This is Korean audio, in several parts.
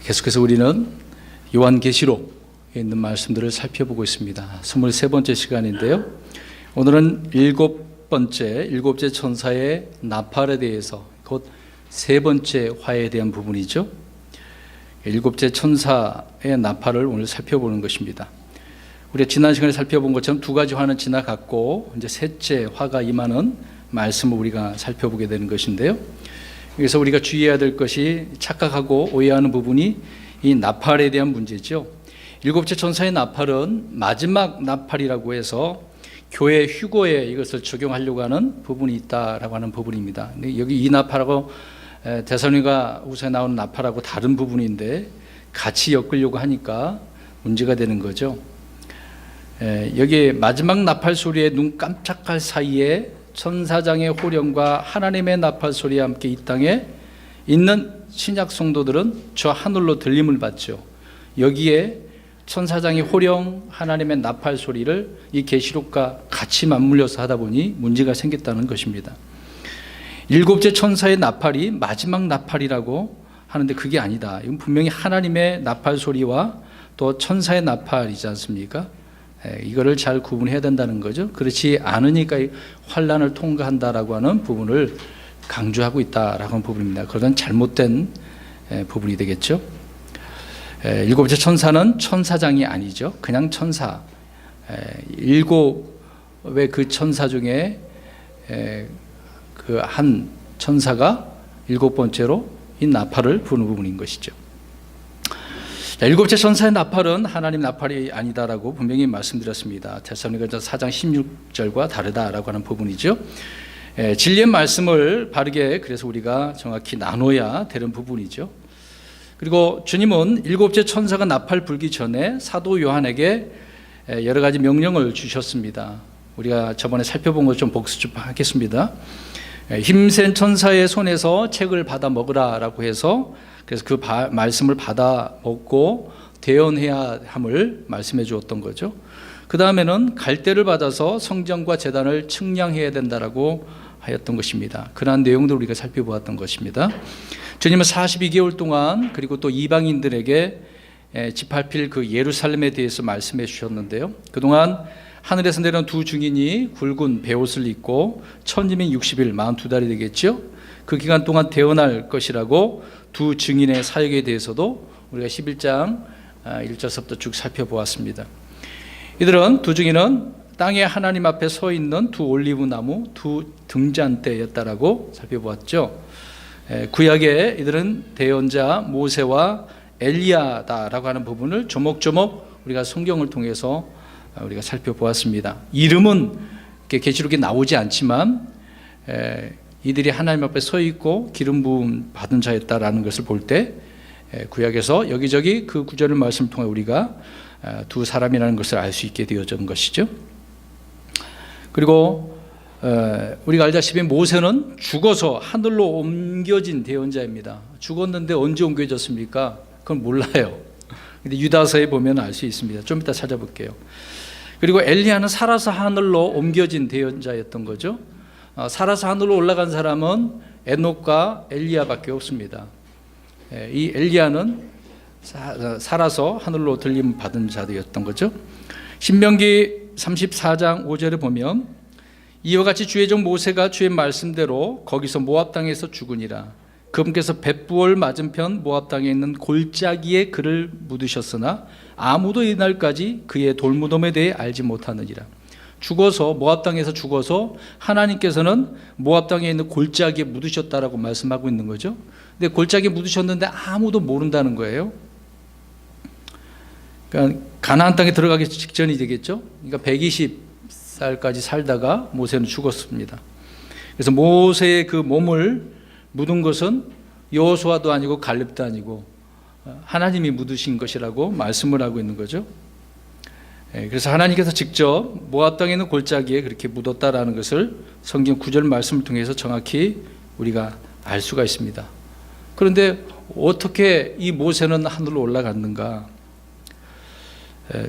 계속해서 우리는 요한계시록에 있는 말씀들을 살펴보고 있습니다. 23번째 시간인데요. 오늘은 일곱째 천사의 나팔에 대해서, 곧 세 번째 화에 대한 부분이죠. 일곱째 천사의 나팔을 오늘 살펴보는 것입니다. 우리가 지난 시간에 살펴본 것처럼 두 가지 화는 지나갔고 이제 셋째 화가 임하는 말씀을 우리가 살펴보게 되는 것인데요. 그래서 우리가 주의해야 될 것이, 착각하고 오해하는 부분이 이 나팔에 대한 문제죠. 일곱째 천사의 나팔은 마지막 나팔이라고 해서 교회 휴거에 이것을 적용하려고 하는 부분이 있다라고 하는 부분입니다. 근데 여기 이 나팔하고 데살로니가 후서에 나오는 나팔하고 다른 부분인데 같이 엮으려고 하니까 문제가 되는 거죠. 여기 마지막 나팔 소리에 눈 깜짝할 사이에 천사장의 호령과 하나님의 나팔 소리와 함께 이 땅에 있는 신약 성도들은 저 하늘로 들림을 받죠. 여기에 천사장의 호령, 하나님의 나팔 소리를 이 계시록과 같이 맞물려서 하다 보니 문제가 생겼다는 것입니다. 일곱째 천사의 나팔이 마지막 나팔이라고 하는데 그게 아니다. 이건 분명히 하나님의 나팔 소리와 또 천사의 나팔이지 않습니까? 이거를 잘 구분해야 된다는 거죠. 그렇지 않으니까 환란을 통과한다라고 하는 부분을 강조하고 있다라고 하는 부분입니다. 그건 잘못된 부분이 되겠죠. 일곱째 천사는 천사장이 아니죠. 그냥 천사. 일곱의 그 천사 중에 그 한 천사가 일곱 번째로 이 나팔을 부는 부분인 것이죠. 일곱째 천사의 나팔은 하나님 나팔이 아니다라고 분명히 말씀드렸습니다. 데살로니가서 4장 16절과 다르다라고 하는 부분이죠. 진리의 말씀을 바르게 그래서 우리가 정확히 나눠야 되는 부분이죠. 그리고 주님은 일곱째 천사가 나팔 불기 전에 사도 요한에게 여러 가지 명령을 주셨습니다. 우리가 저번에 살펴본 것 좀 복습 좀 하겠습니다. 힘센 천사의 손에서 책을 받아 먹으라라고 해서, 그래서 그 말씀을 받아 먹고 대언해야 함을 말씀해 주었던 거죠. 그 다음에는 갈대를 받아서 성전과 제단을 측량해야 된다라고 하였던 것입니다. 그러한 내용들을 우리가 살펴보았던 것입니다. 주님은 42개월 동안 그리고 또 이방인들에게 짓밟힐 그 예루살렘에 대해서 말씀해 주셨는데요. 그동안 하늘에서 내려온 두 증인이 굵은 베옷을 입고 천지면 60일 42달이 되겠죠. 그 기간 동안 대언할 것이라고 두 증인의 사역에 대해서도 우리가 11장 1절서부터 쭉 살펴보았습니다. 이들은 두 증인은 땅에 하나님 앞에 서 있는 두 올리브 나무 두 등잔대였다라고 살펴보았죠. 구약에 이들은 대언자 모세와 엘리야다라고 하는 부분을 조목조목 우리가 성경을 통해서 우리가 살펴보았습니다. 이름은 계시록에 나오지 않지만 이들이 하나님 앞에 서 있고 기름 부음 받은 자였다라는 것을 볼 때 구약에서 여기저기 그 구절의 말씀을 통해 우리가 두 사람이라는 것을 알 수 있게 되어진 것이죠. 그리고 우리가 알다시피 모세는 죽어서 하늘로 옮겨진 대언자입니다. 죽었는데 언제 옮겨졌습니까? 그건 몰라요. 근데 유다서에 보면 알 수 있습니다. 좀 이따 찾아볼게요. 그리고 엘리야는 살아서 하늘로 옮겨진 대언자였던 거죠. 살아서 하늘로 올라간 사람은 에녹과 엘리야밖에 없습니다. 이 엘리야는 살아서 하늘로 들림 받은 자들이었던 거죠. 신명기 34장 5절에 보면 이와 같이 주의 종 모세가 주의 말씀대로 거기서 모압 땅에서 죽으니라. 그분께서 벳부얼 맞은편 모압 땅에 있는 골짜기에 그를 묻으셨으나 아무도 이날까지 그의 돌무덤에 대해 알지 못하느니라. 죽어서 모압 땅에서 죽어서 하나님께서는 모압 땅에 있는 골짜기에 묻으셨다라고 말씀하고 있는 거죠. 근데 골짜기에 묻으셨는데 아무도 모른다는 거예요. 그러니까 가나안 땅에 들어가기 직전이 되겠죠. 그러니까 120살까지 살다가 모세는 죽었습니다. 그래서 모세의 그 몸을 묻은 것은 여호수아도 아니고 갈렙도 아니고 하나님이 묻으신 것이라고 말씀을 하고 있는 거죠. 그래서 하나님께서 직접 모압 땅에 있는 골짜기에 그렇게 묻었다라는 것을 성경 구절 말씀을 통해서 정확히 우리가 알 수가 있습니다. 그런데 어떻게 이 모세는 하늘로 올라갔는가?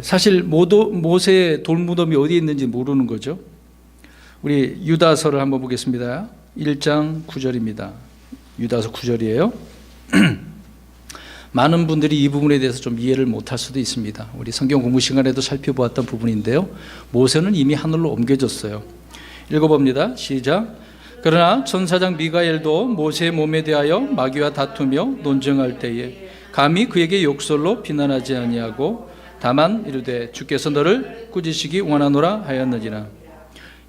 사실 모세의 돌무덤이 어디에 있는지 모르는 거죠. 우리 유다서를 한번 보겠습니다. 1장 9절입니다. 유다서 9절이에요. 많은 분들이 이 부분에 대해서 좀 이해를 못할 수도 있습니다. 우리 성경 공부 시간에도 살펴보았던 부분인데요. 모세는 이미 하늘로 옮겨졌어요. 읽어봅니다. 시작. 그러나 천사장 미가엘도 모세의 몸에 대하여 마귀와 다투며 논쟁할 때에 감히 그에게 욕설로 비난하지 아니하고 다만 이르되 주께서 너를 꾸짖으시기 원하노라 하였느니라.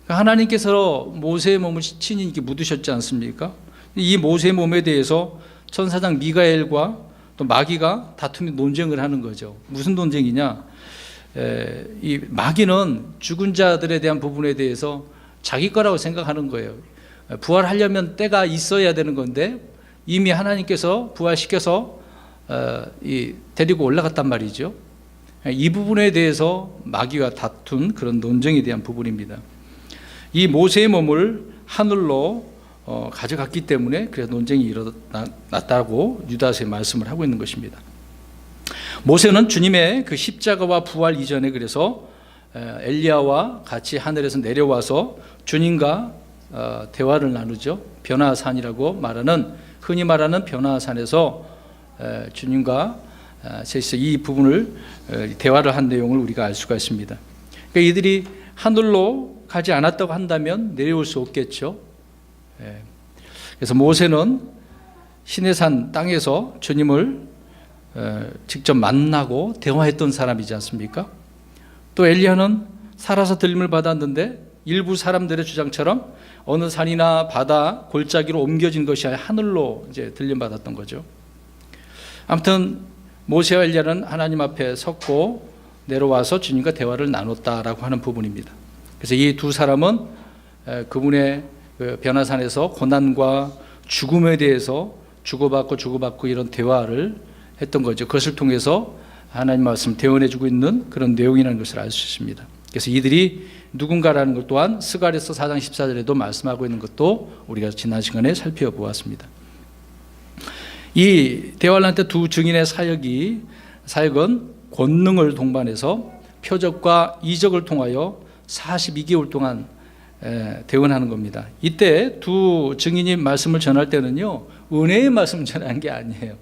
하나님께서 모세의 몸을 친히 이렇게 묻으셨지 않습니까? 이 모세의 몸에 대해서 천사장 미가엘과 또 마귀가 다투며 논쟁을 하는 거죠. 무슨 논쟁이냐? 이 마귀는 죽은 자들에 대한 부분에 대해서 자기 거라고 생각하는 거예요. 부활하려면 때가 있어야 되는 건데 이미 하나님께서 부활시켜서 데리고 올라갔단 말이죠. 이 부분에 대해서 마귀와 다툰 그런 논쟁에 대한 부분입니다. 이 모세의 몸을 하늘로 가져갔기 때문에 그래서 논쟁이 일어났다고 유다서에 말씀을 하고 있는 것입니다. 모세는 주님의 그 십자가와 부활 이전에 그래서 엘리야와 같이 하늘에서 내려와서 주님과 대화를 나누죠. 변화산이라고 말하는, 흔히 말하는 변화산에서 주님과 이 부분을 대화를 한 내용을 우리가 알 수가 있습니다. 그러니까 이들이 하늘로 가지 않았다고 한다면 내려올 수 없겠죠. 그래서 모세는 시내산 땅에서 주님을 직접 만나고 대화했던 사람이지 않습니까? 또 엘리야는 살아서 들림을 받았는데 일부 사람들의 주장처럼 어느 산이나 바다 골짜기로 옮겨진 것이 아니라 하늘로 이제 들림 받았던 거죠. 아무튼 모세와 엘리야는 하나님 앞에 섰고 내려와서 주님과 대화를 나눴다라고 하는 부분입니다. 그래서 이 두 사람은 그분의 변화산에서 고난과 죽음에 대해서 주고받고 이런 대화를 했던 거죠. 그것을 통해서 하나님 말씀 대언해주고 있는 그런 내용이라는 것을 알 수 있습니다. 그래서 이들이 누군가라는 것 또한 스가랴서 4장 14절에도 말씀하고 있는 것도 우리가 지난 시간에 살펴보았습니다. 이 대화를 할 때 두 증인의 사역은 권능을 동반해서 표적과 이적을 통하여 42개월 동안 대언하는 겁니다. 이때 두 증인이 말씀을 전할 때는요, 은혜의 말씀을 전하는 게 아니에요.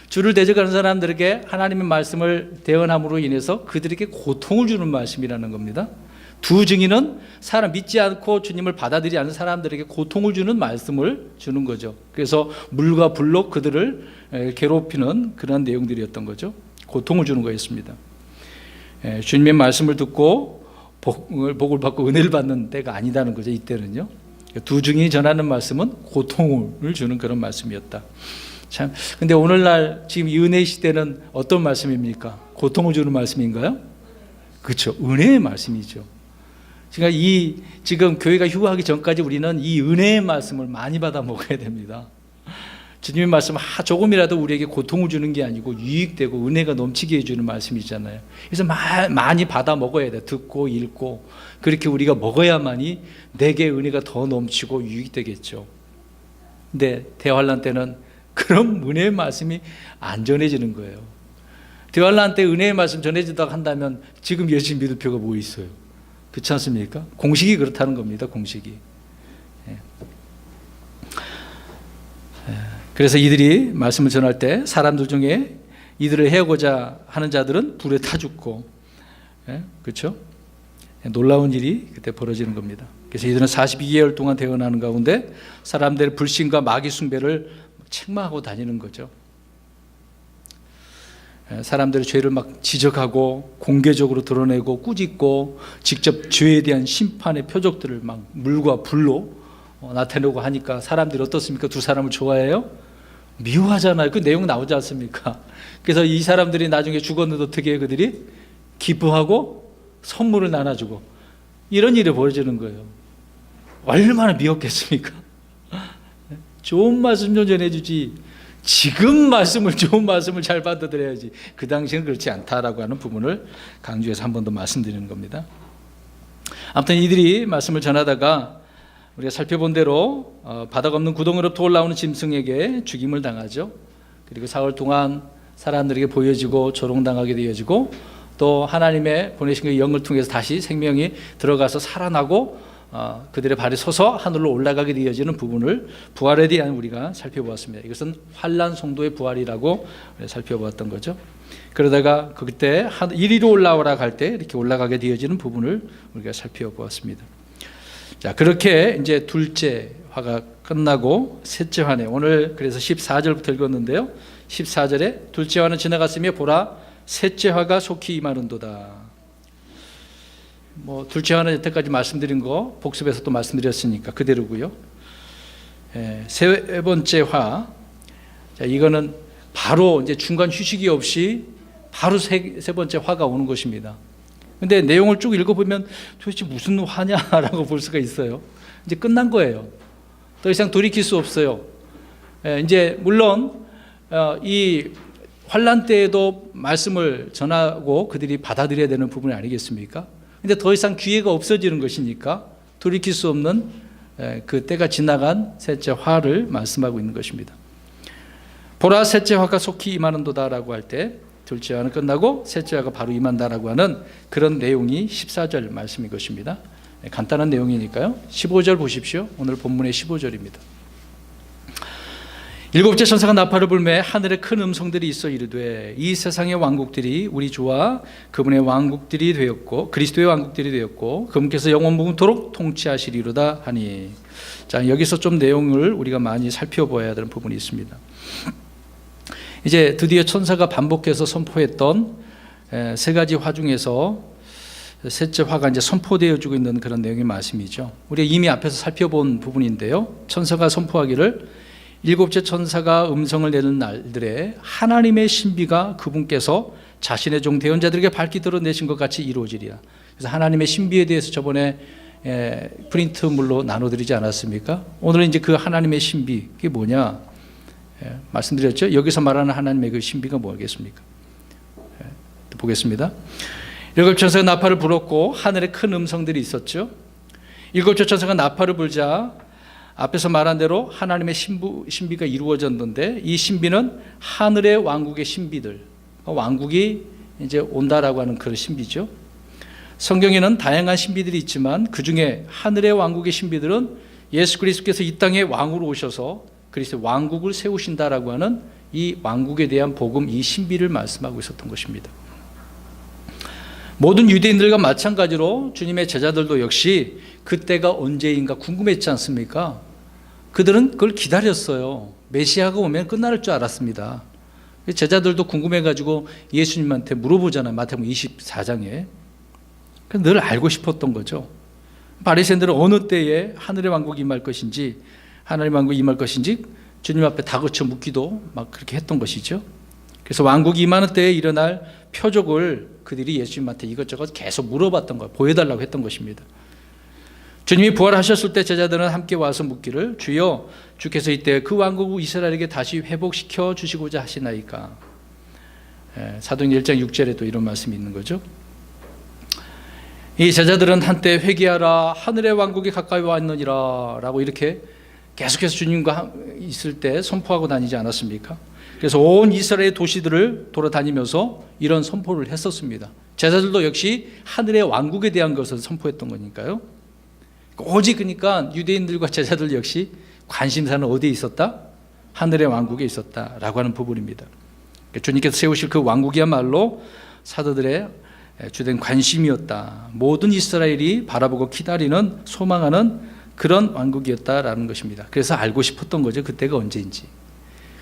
주를 대적하는 사람들에게 하나님의 말씀을 대언함으로 인해서 그들에게 고통을 주는 말씀이라는 겁니다. 두 증인은 사람 믿지 않고 주님을 받아들이지 않는 사람들에게 고통을 주는 말씀을 주는 거죠. 그래서 물과 불로 그들을 괴롭히는 그런 내용들이었던 거죠. 고통을 주는 거였습니다. 주님의 말씀을 듣고 복을 받고 은혜를 받는 때가 아니다는 거죠. 이때는요. 두 증인이 전하는 말씀은 고통을 주는 그런 말씀이었다. 참, 근데 오늘날 지금 이 은혜 시대는 어떤 말씀입니까? 고통을 주는 말씀인가요? 그렇죠. 은혜의 말씀이죠. 그러니까 지금 교회가 휴거하기 전까지 우리는 이 은혜의 말씀을 많이 받아 먹어야 됩니다. 주님의 말씀 조금이라도 우리에게 고통을 주는 게 아니고 유익되고 은혜가 넘치게 해주는 말씀이잖아요. 그래서 많이 받아 먹어야 돼. 듣고 읽고 그렇게 우리가 먹어야만이 내게 은혜가 더 넘치고 유익되겠죠. 근데 대환란 때는 그런 은혜의 말씀이 안 전해지는 거예요. 대환란 때 은혜의 말씀 전해지다가 한다면 지금 예수 믿을 필요가 뭐 있어요? 그렇지 않습니까? 공식이 그렇다는 겁니다. 공식이. 그래서 이들이 말씀을 전할 때 사람들 중에 이들을 해오고자 하는 자들은 불에 타 죽고, 그렇죠? 놀라운 일이 그때 벌어지는 겁니다. 그래서 이들은 42개월 동안 대언하는 가운데 사람들의 불신과 마귀 숭배를 책망하고 다니는 거죠. 사람들의 죄를 막 지적하고 공개적으로 드러내고 꾸짖고 직접 죄에 대한 심판의 표적들을 막 물과 불로 나타내고 하니까 사람들이 어떻습니까? 두 사람을 좋아해요? 미워하잖아요. 그 내용 나오지 않습니까? 그래서 이 사람들이 나중에 죽었는데 어떻게 해요? 그들이 기뻐하고 선물을 나눠주고 이런 일이 벌어지는 거예요. 얼마나 미웠겠습니까? 좋은 말씀 좀 전해주지. 지금 좋은 말씀을 잘 받아들여야지. 그 당시에는 그렇지 않다라고 하는 부분을 강조해서 한 번 더 말씀드리는 겁니다. 아무튼 이들이 말씀을 전하다가 우리가 살펴본 대로 바닥 없는 구덩이로부터 올라오는 짐승에게 죽임을 당하죠. 그리고 사흘 동안 사람들에게 보여지고 조롱당하게 되어지고 또 하나님의 보내신 그 영을 통해서 다시 생명이 들어가서 살아나고 그들의 발이 서서 하늘로 올라가게 되어지는 부분을 부활에 대한 우리가 살펴보았습니다. 이것은 환난 성도의 부활이라고 살펴보았던 거죠. 그러다가 그때 이리로 올라오라 할 때 이렇게 올라가게 되어지는 부분을 우리가 살펴보았습니다. 자, 그렇게 이제 둘째 화가 끝나고 셋째 화네, 오늘 그래서 14절부터 읽었는데요. 14절에 둘째 화는 지나갔으며 보라 셋째 화가 속히 임하는도다. 둘째 화는 여태까지 말씀드린 거 복습해서 또 말씀드렸으니까 그대로고요. 세 번째 화, 자, 이거는 바로 이제 중간 휴식이 없이 바로 세 번째 화가 오는 것입니다. 근데 내용을 쭉 읽어보면 도대체 무슨 화냐라고 볼 수가 있어요. 이제 끝난 거예요. 더 이상 돌이킬 수 없어요. 이제 물론 이 환난 때에도 말씀을 전하고 그들이 받아들여야 되는 부분이 아니겠습니까? 근데 더 이상 기회가 없어지는 것이니까 돌이킬 수 없는 그 때가 지나간 셋째 화를 말씀하고 있는 것입니다. 보라 셋째 화가 속히 임하는도다라고 할 때 둘째 화는 끝나고 셋째 화가 바로 임한다라고 하는 그런 내용이 14절 말씀인 것입니다. 간단한 내용이니까요. 15절 보십시오. 오늘 본문의 15절입니다. 일곱째 천사가 나팔을 불매 하늘에 큰 음성들이 있어 이르되 이 세상의 왕국들이 우리 주와 그분의 왕국들이 되었고 그리스도의 왕국들이 되었고 그분께서 영원 무궁토록 통치하시리로다 하니. 자, 여기서 좀 내용을 우리가 많이 살펴봐야 되는 부분이 있습니다. 이제 드디어 천사가 반복해서 선포했던 세 가지 화 중에서 셋째 화가 이제 선포되어지고 있는 그런 내용의 말씀이죠. 우리가 이미 앞에서 살펴본 부분인데요. 천사가 선포하기를 일곱째 천사가 음성을 내는 날들에 하나님의 신비가 그분께서 자신의 종 대언자들에게 밝히 드러내신 것 같이 이루어지리라. 그래서 하나님의 신비에 대해서 저번에 프린트물로 나눠드리지 않았습니까? 오늘은 이제 그 하나님의 신비, 그게 뭐냐? 말씀드렸죠. 여기서 말하는 하나님의 그 신비가 뭐겠습니까? 보겠습니다. 일곱 천사가 나팔을 불었고 하늘에 큰 음성들이 있었죠. 일곱째 천사가 나팔을 불자 앞에서 말한 대로 하나님의 신비가 이루어졌는데 이 신비는 하늘의 왕국의 신비들, 왕국이 이제 온다라고 하는 그런 신비죠. 성경에는 다양한 신비들이 있지만 그 중에 하늘의 왕국의 신비들은 예수 그리스도께서 이 땅에 왕으로 오셔서 그리스도 왕국을 세우신다라고 하는 이 왕국에 대한 복음, 이 신비를 말씀하고 있었던 것입니다. 모든 유대인들과 마찬가지로 주님의 제자들도 역시 그때가 언제인가 궁금했지 않습니까? 그들은 그걸 기다렸어요. 메시아가 오면 끝날 줄 알았습니다. 제자들도 궁금해가지고 예수님한테 물어보잖아요. 마태복음 24장에. 늘 알고 싶었던 거죠. 바리새인들은 어느 때에 하늘의 왕국이 임할 것인지, 하나님의 왕국이 임할 것인지 주님 앞에 다그쳐 묻기도 막 그렇게 했던 것이죠. 그래서 왕국이 임하는 때에 일어날 표적을 그들이 예수님한테 이것저것 계속 물어봤던 거예요. 보여달라고 했던 것입니다. 주님이 부활하셨을 때 제자들은 함께 와서 묻기를 주여 주께서 이때 그 왕국을 이스라엘에게 다시 회복시켜 주시고자 하시나이까. 사도행전 1장 6절에도 이런 말씀이 있는 거죠. 이 제자들은 한때 회개하라 하늘의 왕국이 가까이 왔느니라 라고 이렇게 계속해서 주님과 있을 때 선포하고 다니지 않았습니까? 그래서 온 이스라엘 도시들을 돌아다니면서 이런 선포를 했었습니다. 제자들도 역시 하늘의 왕국에 대한 것을 선포했던 거니까요. 오직 그러니까 유대인들과 제자들 역시 관심사는 어디에 있었다? 하늘의 왕국에 있었다라고 하는 부분입니다. 주님께서 세우실 그 왕국이야말로 사도들의 주된 관심이었다. 모든 이스라엘이 바라보고 기다리는 소망하는 그런 왕국이었다라는 것입니다. 그래서 알고 싶었던 거죠. 그때가 언제인지.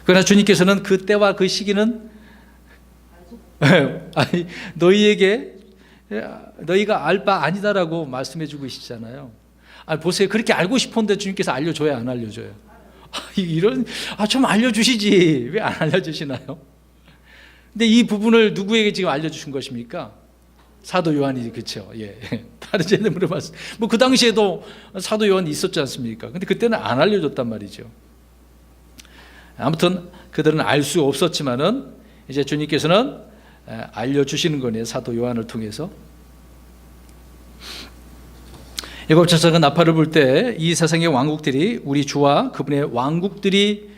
그러나 주님께서는 그 때와 그 시기는 아니, 너희가 알 바 아니다라고 말씀해 주고 계시잖아요. 보세요. 그렇게 알고 싶었는데 주님께서 알려줘야 안 알려줘요? 좀 알려주시지. 왜 안 알려주시나요? 근데 이 부분을 누구에게 지금 알려주신 것입니까? 사도 요한이, 그렇죠. 예. 다른 제들 물어봤어요. 그 당시에도 사도 요한이 있었지 않습니까? 근데 그때는 안 알려줬단 말이죠. 아무튼 그들은 알 수 없었지만은 이제 주님께서는 알려주시는 거네요. 사도 요한을 통해서. 일곱 천사가 나팔을 불 때 이 세상의 왕국들이 우리 주와 그분의 왕국들이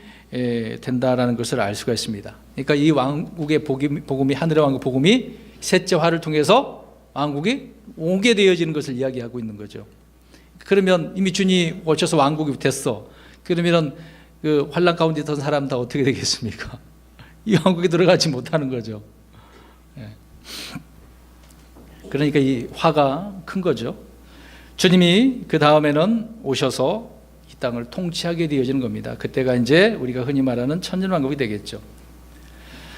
된다라는 것을 알 수가 있습니다. 그러니까 이 왕국의 복음이 하늘의 왕국 복음이 셋째 화를 통해서 왕국이 오게 되어지는 것을 이야기하고 있는 거죠. 그러면 이미 주님 오셔서 왕국이 됐어. 그러면 그 환란 가운데 있던 사람 다 어떻게 되겠습니까? 이 왕국에 들어가지 못하는 거죠. 예. 그러니까 이 화가 큰 거죠. 주님이 그 다음에는 오셔서 이 땅을 통치하게 되어지는 겁니다. 그때가 이제 우리가 흔히 말하는 천년왕국이 되겠죠.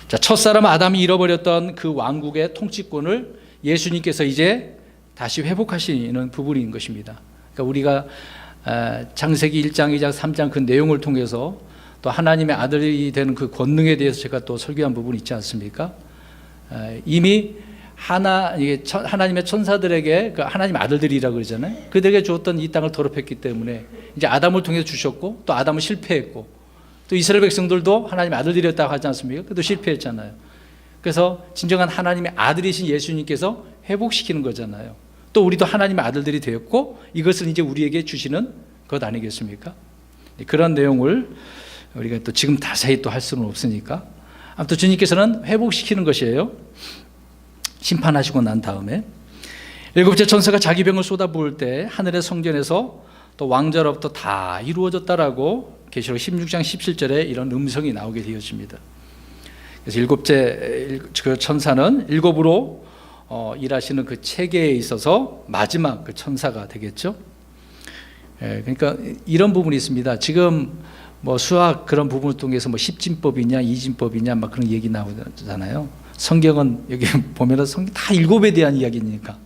자, 첫사람 아담이 잃어버렸던 그 왕국의 통치권을 예수님께서 이제 다시 회복하시는 부분인 것입니다. 그러니까 우리가 창세기 1장, 2장, 3장 그 내용을 통해서 또 하나님의 아들이 되는 그 권능에 대해서 제가 또 설교한 부분이 있지 않습니까? 이미 하나님의 천사들에게 그 하나님 아들들이라고 그러잖아요. 그들에게 주었던 이 땅을 더럽혔기 때문에 이제 아담을 통해서 주셨고 또 아담은 실패했고 또 이스라엘 백성들도 하나님의 아들들이었다고 하지 않습니까? 그래도 실패했잖아요. 그래서 진정한 하나님의 아들이신 예수님께서 회복시키는 거잖아요. 또 우리도 하나님의 아들들이 되었고 이것을 이제 우리에게 주시는 것 아니겠습니까? 그런 내용을 우리가 또 지금 자세히 또 할 수는 없으니까 아무튼 주님께서는 회복시키는 것이에요. 심판하시고 난 다음에 일곱째 천사가 자기 병을 쏟아부을 때 하늘의 성전에서 또 왕자로부터 다 이루어졌다라고 계시록 16장 17절에 이런 음성이 나오게 되었습니다. 그래서 일곱째 그 천사는 일곱으로 일하시는 그 체계에 있어서 마지막 그 천사가 되겠죠. 그러니까 이런 부분이 있습니다. 지금 뭐 수학 그런 부분을 통해서 뭐 십진법이냐 이진법이냐 막 그런 얘기 나오잖아요. 성경은 여기 보면은 성경 다 일곱에 대한 이야기니까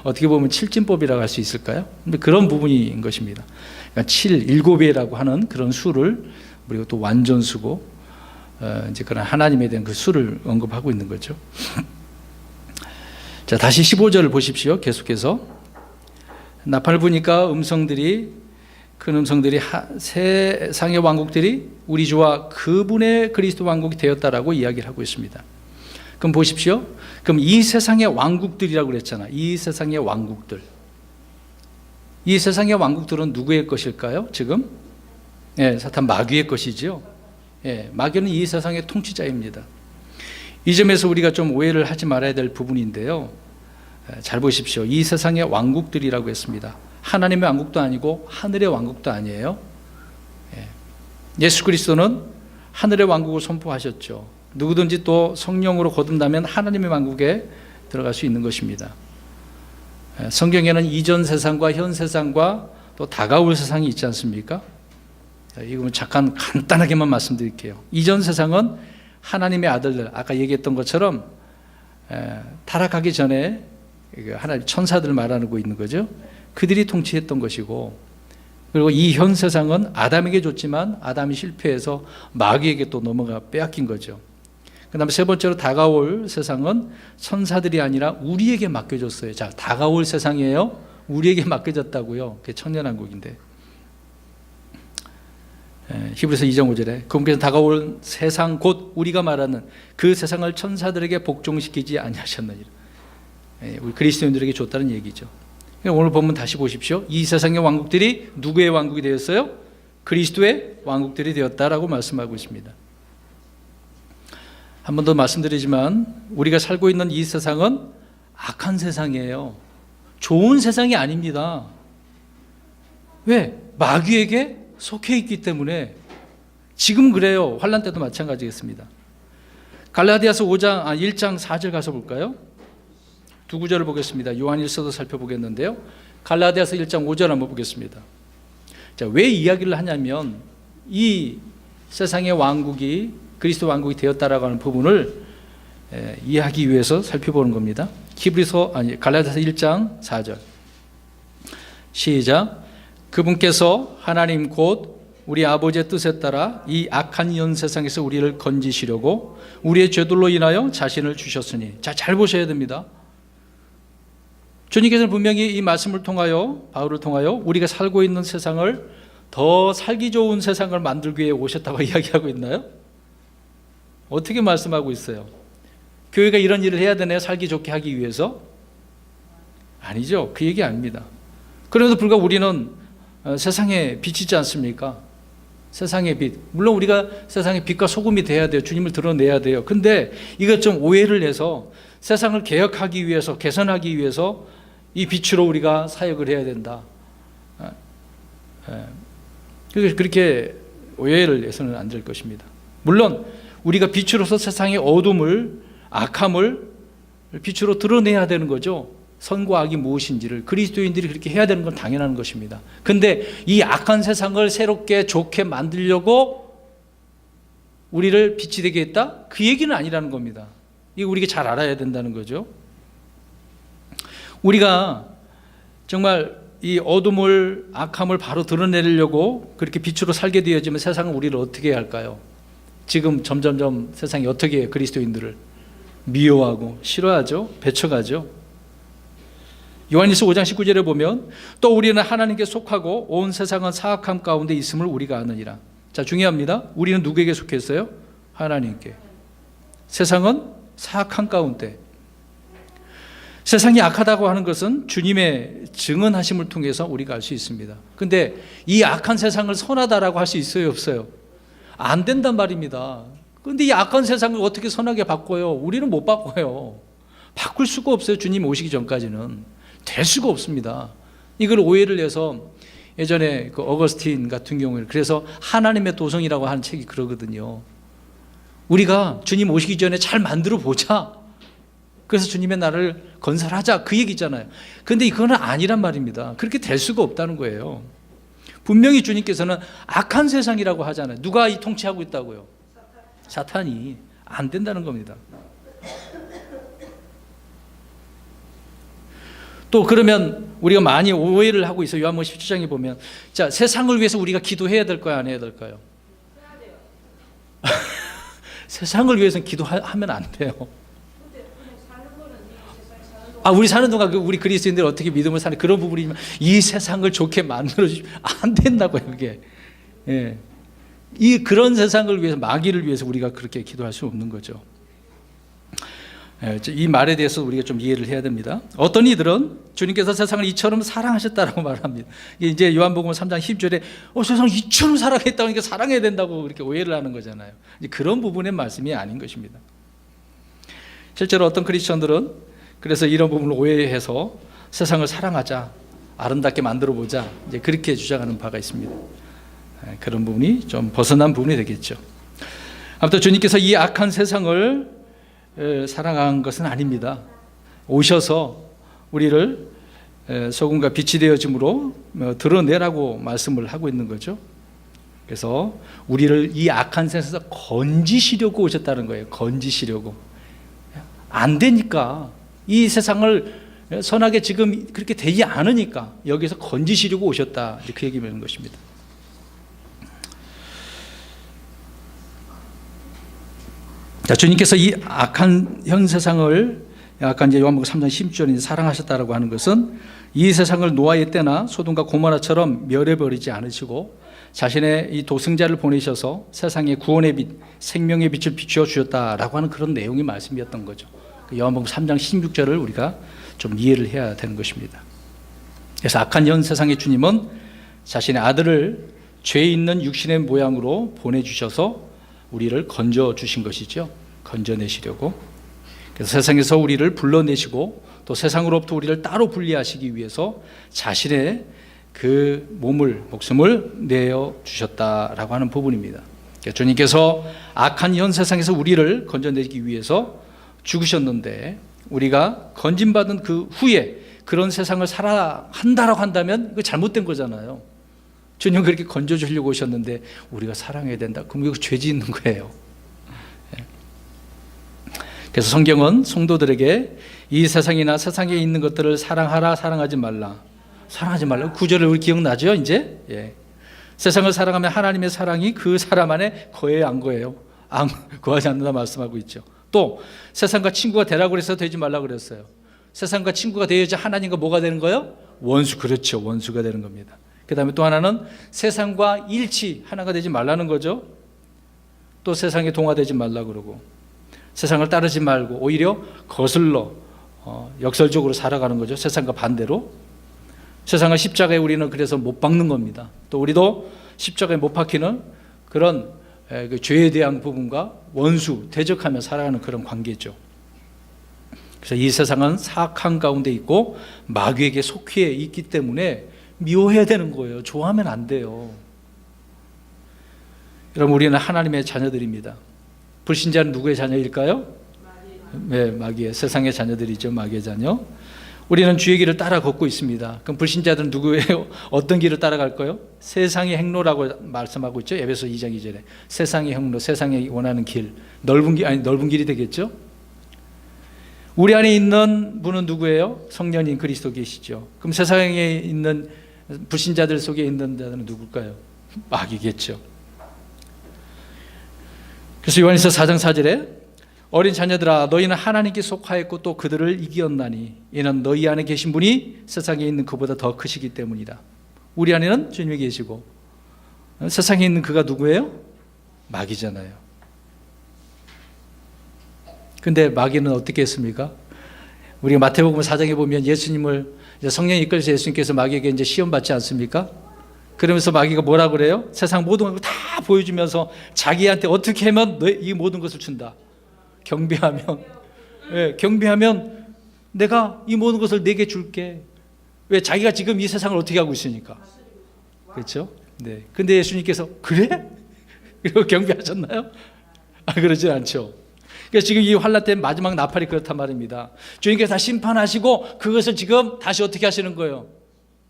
어떻게 보면 칠진법이라고 할 수 있을까요? 근데 그런 부분인 것입니다. 그러니까 7, 일곱이라고 하는 그런 수를 우리가 또 완전수고 이제 그런 하나님에 대한 그 수를 언급하고 있는 거죠. 자, 다시 15절을 보십시오. 계속해서 나팔을 부니까 큰 음성들이 세상의 왕국들이 우리 주와 그분의 그리스도 왕국이 되었다라고 이야기를 하고 있습니다. 그럼 보십시오. 그럼 이 세상의 왕국들이라고 그랬잖아. 이 세상의 왕국들. 이 세상의 왕국들은 누구의 것일까요? 지금? 사탄 마귀의 것이지요. 마귀는 이 세상의 통치자입니다. 이 점에서 우리가 좀 오해를 하지 말아야 될 부분인데요. 잘 보십시오. 이 세상의 왕국들이라고 했습니다. 하나님의 왕국도 아니고 하늘의 왕국도 아니에요. 예수 그리스도는 하늘의 왕국을 선포하셨죠. 누구든지 또 성령으로 거듭나면 하나님의 왕국에 들어갈 수 있는 것입니다. 성경에는 이전 세상과 현 세상과 또 다가올 세상이 있지 않습니까? 이건 잠깐 간단하게만 말씀드릴게요. 이전 세상은 하나님의 아들들, 아까 얘기했던 것처럼 타락하기 전에 하나님 천사들을 말하고 있는 거죠. 그들이 통치했던 것이고, 그리고 이 현 세상은 아담에게 줬지만 아담이 실패해서 마귀에게 또 넘어가 빼앗긴 거죠. 그 다음에 세 번째로 다가올 세상은 천사들이 아니라 우리에게 맡겨졌어요. 자, 다가올 세상이에요. 우리에게 맡겨졌다고요. 그게 천년왕국인데. 히브리서 2장 5절에 그분께서 다가올 세상 곧 우리가 말하는 그 세상을 천사들에게 복종시키지 아니하셨느니라. 우리 그리스도인들에게 줬다는 얘기죠. 오늘 본문 다시 보십시오. 이 세상의 왕국들이 누구의 왕국이 되었어요? 그리스도의 왕국들이 되었다라고 말씀하고 있습니다. 한 번 더 말씀드리지만 우리가 살고 있는 이 세상은 악한 세상이에요. 좋은 세상이 아닙니다. 왜? 마귀에게 속해 있기 때문에. 지금 그래요. 환난 때도 마찬가지겠습니다. 갈라디아서 1장 4절 가서 볼까요? 두 구절을 보겠습니다. 요한일서도 살펴보겠는데요. 갈라디아서 1장 5절 한번 보겠습니다. 자, 왜 이야기를 하냐면 이 세상의 왕국이 그리스도 왕국이 되었다라고 하는 부분을 이해하기 위해서 살펴보는 겁니다. 갈라디아서 1장 4절 시작. 그분께서 하나님 곧 우리 아버지의 뜻에 따라 이 악한 현 세상에서 우리를 건지시려고 우리의 죄들로 인하여 자신을 주셨으니. 자, 잘 보셔야 됩니다. 주님께서는 분명히 이 말씀을 통하여, 바울을 통하여 우리가 살고 있는 세상을 더 살기 좋은 세상을 만들기 위해 오셨다고 이야기하고 있나요? 어떻게 말씀하고 있어요? 교회가 이런 일을 해야 되나요? 살기 좋게 하기 위해서? 아니죠. 그 얘기 아닙니다. 그래도 불구하고 우리는 세상의 빛이지 않습니까? 세상의 빛. 물론 우리가 세상의 빛과 소금이 돼야 돼요. 주님을 드러내야 돼요. 근데 이것 좀 오해를 해서 세상을 개혁하기 위해서, 개선하기 위해서 이 빛으로 우리가 사역을 해야 된다. 그렇게 오해를 해서는 안 될 것입니다. 물론 우리가 빛으로서 세상의 어둠을, 악함을 빛으로 드러내야 되는 거죠. 선과 악이 무엇인지를 그리스도인들이 그렇게 해야 되는 건 당연한 것입니다. 근데 이 악한 세상을 새롭게 좋게 만들려고 우리를 빛이 되게 했다? 그 얘기는 아니라는 겁니다. 이거 우리가 잘 알아야 된다는 거죠. 우리가 정말 이 어둠을, 악함을 바로 드러내려고 그렇게 빛으로 살게 되어지면 세상은 우리를 어떻게 해야 할까요? 지금 점점점 세상이 어떻게 그리스도인들을 미워하고 싫어하죠? 배척하죠? 요한일서 5장 19절에 보면 또 우리는 하나님께 속하고 온 세상은 사악함 가운데 있음을 우리가 아느니라. 자, 중요합니다. 우리는 누구에게 속했어요? 하나님께. 세상은 사악함 가운데. 세상이 악하다고 하는 것은 주님의 증언하심을 통해서 우리가 알 수 있습니다. 근데 이 악한 세상을 선하다라고 할 수 있어요, 없어요? 안 된단 말입니다. 근데 이 악한 세상을 어떻게 선하게 바꿔요? 우리는 못 바꿔요. 바꿀 수가 없어요. 주님 오시기 전까지는. 될 수가 없습니다. 이걸 오해를 해서 예전에 그 어거스틴 같은 경우에는 그래서 하나님의 도성이라고 하는 책이 그러거든요. 우리가 주님 오시기 전에 잘 만들어 보자. 그래서 주님의 나라를 건설하자. 그 얘기잖아요. 그런데 이거는 아니란 말입니다. 그렇게 될 수가 없다는 거예요. 분명히 주님께서는 악한 세상이라고 하잖아요. 누가 이 통치하고 있다고요? 사탄이. 안 된다는 겁니다. 또 그러면 우리가 많이 오해를 하고 있어요. 요한복음 17장에 보면 자, 세상을 위해서 우리가 기도해야 될까요? 안 해야 될까요? 해야 돼요. 세상을 위해서는 기도하면 안 돼요. 우리 사는 동안 우리 그리스도인들 어떻게 믿음을 사는 그런 부분이지만 이 세상을 좋게 만들어 주시면 안 된다고요. 그게. 예. 그런 세상을 위해서, 마귀를 위해서 우리가 그렇게 기도할 수 없는 거죠. 이 말에 대해서 우리가 좀 이해를 해야 됩니다. 어떤 이들은 주님께서 세상을 이처럼 사랑하셨다라고 말합니다. 이제 요한복음 3장 10절에 세상을 이처럼 사랑했다고 하니까 사랑해야 된다고 그렇게 오해를 하는 거잖아요. 그런 부분의 말씀이 아닌 것입니다. 실제로 어떤 크리스천들은 그래서 이런 부분을 오해해서 세상을 사랑하자, 아름답게 만들어보자, 이제 그렇게 주장하는 바가 있습니다. 그런 부분이 좀 벗어난 부분이 되겠죠. 아무튼 주님께서 이 악한 세상을 사랑한 것은 아닙니다. 오셔서 우리를 소금과 빛이 되어짐으로 드러내라고 말씀을 하고 있는 거죠. 그래서 우리를 이 악한 세상에서 건지시려고 오셨다는 거예요. 건지시려고. 안 되니까, 이 세상을 선하게 지금 그렇게 되지 않으니까 여기서 건지시려고 오셨다, 그 얘기를 하는 것입니다. 자, 주님께서 이 악한 현 세상을 아까 이제 요한복음 3장 16절에 사랑하셨다라고 하는 것은 이 세상을 노아의 때나 소돔과 고모라처럼 멸해버리지 않으시고 자신의 이 도승자를 보내셔서 세상의 구원의 빛, 생명의 빛을 비추어 주셨다라고 하는 그런 내용의 말씀이었던 거죠. 요한복음 3장 16절을 우리가 좀 이해를 해야 되는 것입니다. 그래서 악한 현 세상의 주님은 자신의 아들을 죄 있는 육신의 모양으로 보내주셔서 우리를 건져주신 것이죠. 건져내시려고. 그래서 세상에서 우리를 불러내시고 또 세상으로부터 우리를 따로 분리하시기 위해서 자신의 그 목숨을 내어주셨다라고 하는 부분입니다. 그러니까 주님께서 악한 현 세상에서 우리를 건져내기 위해서 죽으셨는데 우리가 건진받은 그 후에 그런 세상을 살아야 한다라고 한다면 그거 잘못된 거잖아요. 주님 그렇게 건져주려고 오셨는데 우리가 사랑해야 된다. 그럼 이거 죄 짓는 거예요. 그래서 성경은 성도들에게 이 세상이나 세상에 있는 것들을 사랑하라, 사랑하지 말라. 사랑하지 말라. 구절을 우리 기억나죠? 이제? 예. 세상을 사랑하면 하나님의 사랑이 그 사람 안에 거해요, 안 거해요? 안 거하지 않는다 말씀하고 있죠. 또 세상과 친구가 되라고 해서 되지 말라고 그랬어요. 세상과 친구가 되어야지 하나님과 뭐가 되는 거예요? 원수. 그렇죠. 원수가 되는 겁니다. 그 다음에 또 하나는 세상과 일치, 하나가 되지 말라는 거죠. 또 세상에 동화되지 말라 그러고 세상을 따르지 말고 오히려 거슬러 역설적으로 살아가는 거죠. 세상과 반대로. 세상을 십자가에 우리는 그래서 못 박는 겁니다. 또 우리도 십자가에 못 박히는 그런 그 죄에 대한 부분과 원수, 대적하며 살아가는 그런 관계죠. 그래서 이 세상은 사악한 가운데 있고 마귀에게 속해 있기 때문에 미워해야 되는 거예요. 좋아하면 안 돼요. 여러분, 우리는 하나님의 자녀들입니다. 불신자는 누구의 자녀일까요? 네, 마귀의, 세상의 자녀들이죠. 마귀의 자녀. 우리는 주의 길을 따라 걷고 있습니다. 그럼 불신자들은 누구예요? 어떤 길을 따라갈까요? 세상의 행로라고 말씀하고 있죠. 에베소 2장 2절에 세상의 행로, 세상이 원하는 길, 넓은 길이 되겠죠. 우리 안에 있는 분은 누구예요? 성령인 그리스도 계시죠. 그럼 세상에 있는 불신자들 속에 있는 자들은 누굴까요? 마귀겠죠. 그래서 요한일서 4장 4절에 어린 자녀들아, 너희는 하나님께 속하였고 또 그들을 이기었나니 이는 너희 안에 계신 분이 세상에 있는 그보다 더 크시기 때문이다. 우리 안에는 주님이 계시고 세상에 있는 그가 누구예요? 마귀잖아요. 근데 마귀는 어떻게 했습니까? 우리가 마태복음 4장에 보면 예수님을 성령이 이끌어서 예수님께서 마귀에게 이제 시험 받지 않습니까? 그러면서 마귀가 뭐라고 그래요? 세상 모든 걸 다 보여주면서 자기한테 어떻게 하면 이 모든 것을 준다. 경배하면, 예, 경배하면 내가 이 모든 것을 내게 줄게. 왜? 자기가 지금 이 세상을 어떻게 하고 있으니까. 그렇죠? 네. 근데 예수님께서 그래? 이러고 경배하셨나요? 그러지 않죠. 그래서 지금 이 환난 때 마지막 나팔이 그렇단 말입니다. 주님께서 다 심판하시고 그것을 지금 다시 어떻게 하시는 거예요?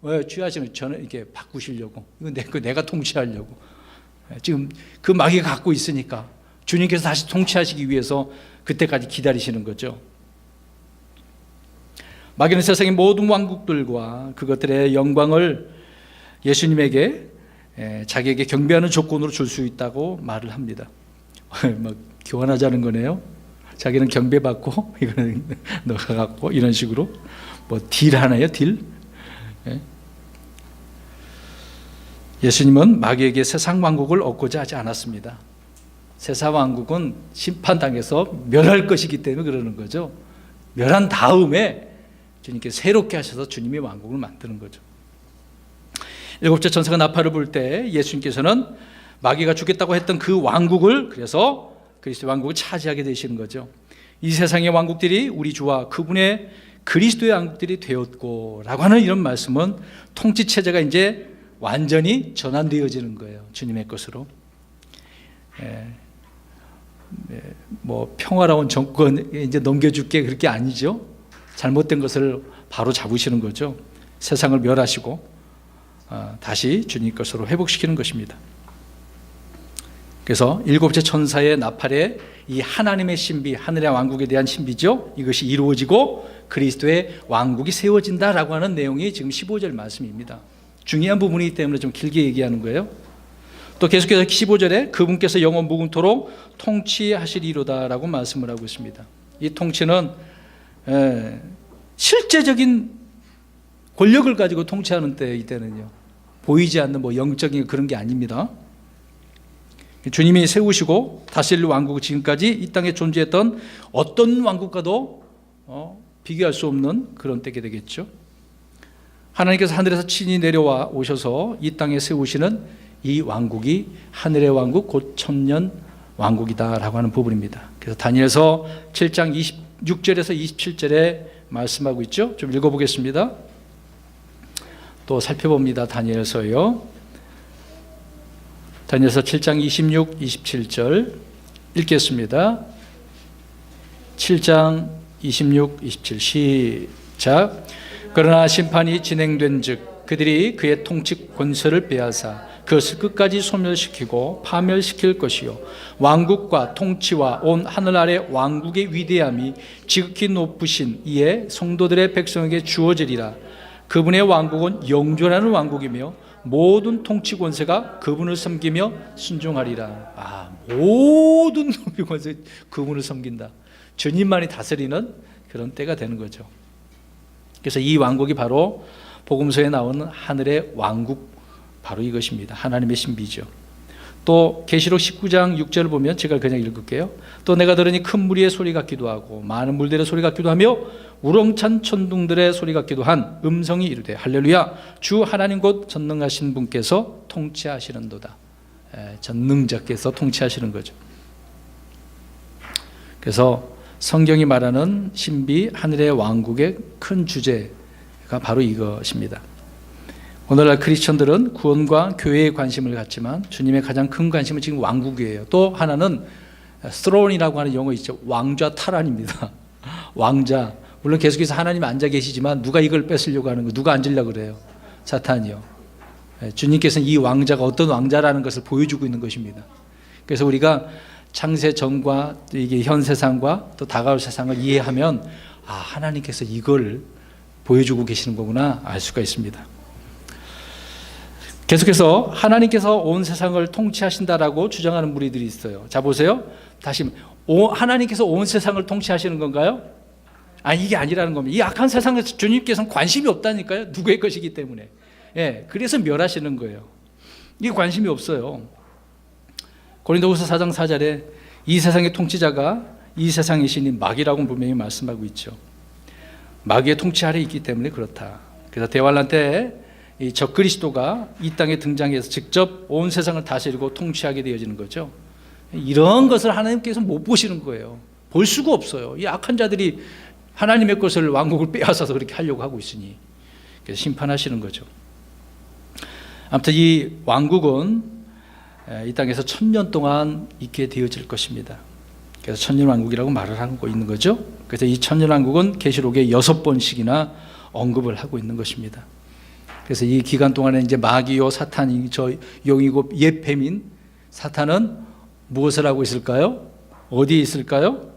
왜? 취하시는, 저는 이렇게 바꾸시려고. 이건 내가 통치하려고. 지금 그 마귀가 갖고 있으니까 주님께서 다시 통치하시기 위해서 그때까지 기다리시는 거죠. 마귀는 세상의 모든 왕국들과 그것들의 영광을 예수님에게, 자기에게 경배하는 조건으로 줄 수 있다고 말을 합니다. 막 교환하자는 거네요. 자기는 경배받고 이거는 너가 갖고, 이런 식으로 뭐 딜 하나요? 딜? 예수님은 마귀에게 세상 왕국을 얻고자 하지 않았습니다. 세상 왕국은 심판당해서 멸할 것이기 때문에 그러는 거죠. 멸한 다음에 주님께서 새롭게 하셔서 주님의 왕국을 만드는 거죠. 일곱째 천사가 나팔을 불 때 예수님께서는 마귀가 주겠다고 했던 그 왕국을, 그래서 그리스도의 왕국을 차지하게 되시는 거죠. 이 세상의 왕국들이 우리 주와 그분의 그리스도의 왕국들이 되었고 라고 하는 이런 말씀은 통치체제가 이제 완전히 전환되어지는 거예요. 주님의 것으로. 뭐 평화로운 정권 이제 넘겨줄게, 그렇게 아니죠. 잘못된 것을 바로 잡으시는 거죠. 세상을 멸하시고 다시 주님 것으로 회복시키는 것입니다. 그래서 일곱째 천사의 나팔에 이 하나님의 신비, 하늘의 왕국에 대한 신비죠. 이것이 이루어지고 그리스도의 왕국이 세워진다라고 하는 내용이 지금 15절 말씀입니다. 중요한 부분이기 때문에 좀 길게 얘기하는 거예요. 또 계속해서 15절에 그분께서 영원 무궁토록 통치하시리로다라고 말씀을 하고 있습니다. 이 통치는 실제적인 권력을 가지고 통치하는 이때는요, 보이지 않는 뭐 영적인 그런 게 아닙니다. 주님이 세우시고 다스릴 왕국, 지금까지 이 땅에 존재했던 어떤 왕국과도 비교할 수 없는 그런 때가 되겠죠. 하나님께서 하늘에서 친히 내려와 오셔서 이 땅에 세우시는 이 왕국이 하늘의 왕국, 곧 천년 왕국이다라고 하는 부분입니다. 그래서 다니엘서 7장 26절에서 27절에 말씀하고 있죠. 좀 읽어보겠습니다. 또 살펴봅니다. 다니엘서요. 다니엘서 7장 26, 27절 읽겠습니다. 7장 26, 27 시작. 그러나 심판이 진행된 즉 그들이 그의 통치 권세를 빼앗아 그것을 끝까지 소멸시키고 파멸시킬 것이요 왕국과 통치와 온 하늘 아래 왕국의 위대함이 지극히 높으신 이에 성도들의 백성에게 주어지리라. 그분의 왕국은 영존하는 왕국이며 모든 통치 권세가 그분을 섬기며 순종하리라. 모든 통치 권세 그분을 섬긴다. 주님만이 다스리는 그런 때가 되는 거죠. 그래서 이 왕국이 바로 복음서에 나오는 하늘의 왕국, 바로 이것입니다. 하나님의 신비죠. 또 계시록 19장 6절을 보면 제가 그냥 읽을게요. 또 내가 들으니 큰 무리의 소리 같기도 하고 많은 물들의 소리 같기도 하며 우렁찬 천둥들의 소리 같기도 한 음성이 이르되 할렐루야, 주 하나님 곧 전능하신 분께서 통치하시는도다. 전능자께서 통치하시는 거죠. 그래서 성경이 말하는 신비, 하늘의 왕국의 큰 주제가 바로 이것입니다. 오늘날 크리스천들은 구원과 교회에 관심을 갖지만 주님의 가장 큰 관심은 지금 왕국이에요. 또 하나는 스트론이라고 하는 용어 있죠. 왕좌 탈환입니다. 왕자. 물론 계속해서 하나님 앉아 계시지만 누가 이걸 뺏으려고 하는 거, 누가 앉으려고 그래요? 사탄이요. 주님께서는 이 왕자가 어떤 왕자라는 것을 보여주고 있는 것입니다. 그래서 우리가 창세 전과 이게 현 세상과 또 다가올 세상을 이해하면 하나님께서 이걸 보여주고 계시는 거구나 알 수가 있습니다. 계속해서 하나님께서 온 세상을 통치하신다라고 주장하는 무리들이 있어요. 자 보세요. 다시 하나님께서 온 세상을 통치하시는 건가요? 이게 아니라는 겁니다. 이 악한 세상에서 주님께서는 관심이 없다니까요. 누구의 것이기 때문에. 그래서 멸하시는 거예요. 이게 관심이 없어요. 고린도후서 4장 4절에 이 세상의 통치자가 이 세상의 신인 마귀라고 분명히 말씀하고 있죠. 마귀의 통치 아래 있기 때문에 그렇다. 그래서 대환란 때 이 적그리스도가 이 땅에 등장해서 직접 온 세상을 다스리고 통치하게 되어지는 거죠. 이런 것을 하나님께서 못 보시는 거예요. 볼 수가 없어요. 이 악한 자들이 하나님의 것을 왕국을 빼앗아서 그렇게 하려고 하고 있으니 그래서 심판하시는 거죠. 아무튼 이 왕국은 이 땅에서 1000년 동안 있게 되어질 것입니다. 그래서 천년왕국이라고 말을 하고 있는 거죠. 그래서 이 천년왕국은 계시록에 6번씩이나 언급을 하고 있는 것입니다. 그래서 이 기간 동안에 이제 마귀요 사탄이 저 용이고 옛 뱀인 사탄은 무엇을 하고 있을까요? 어디에 있을까요?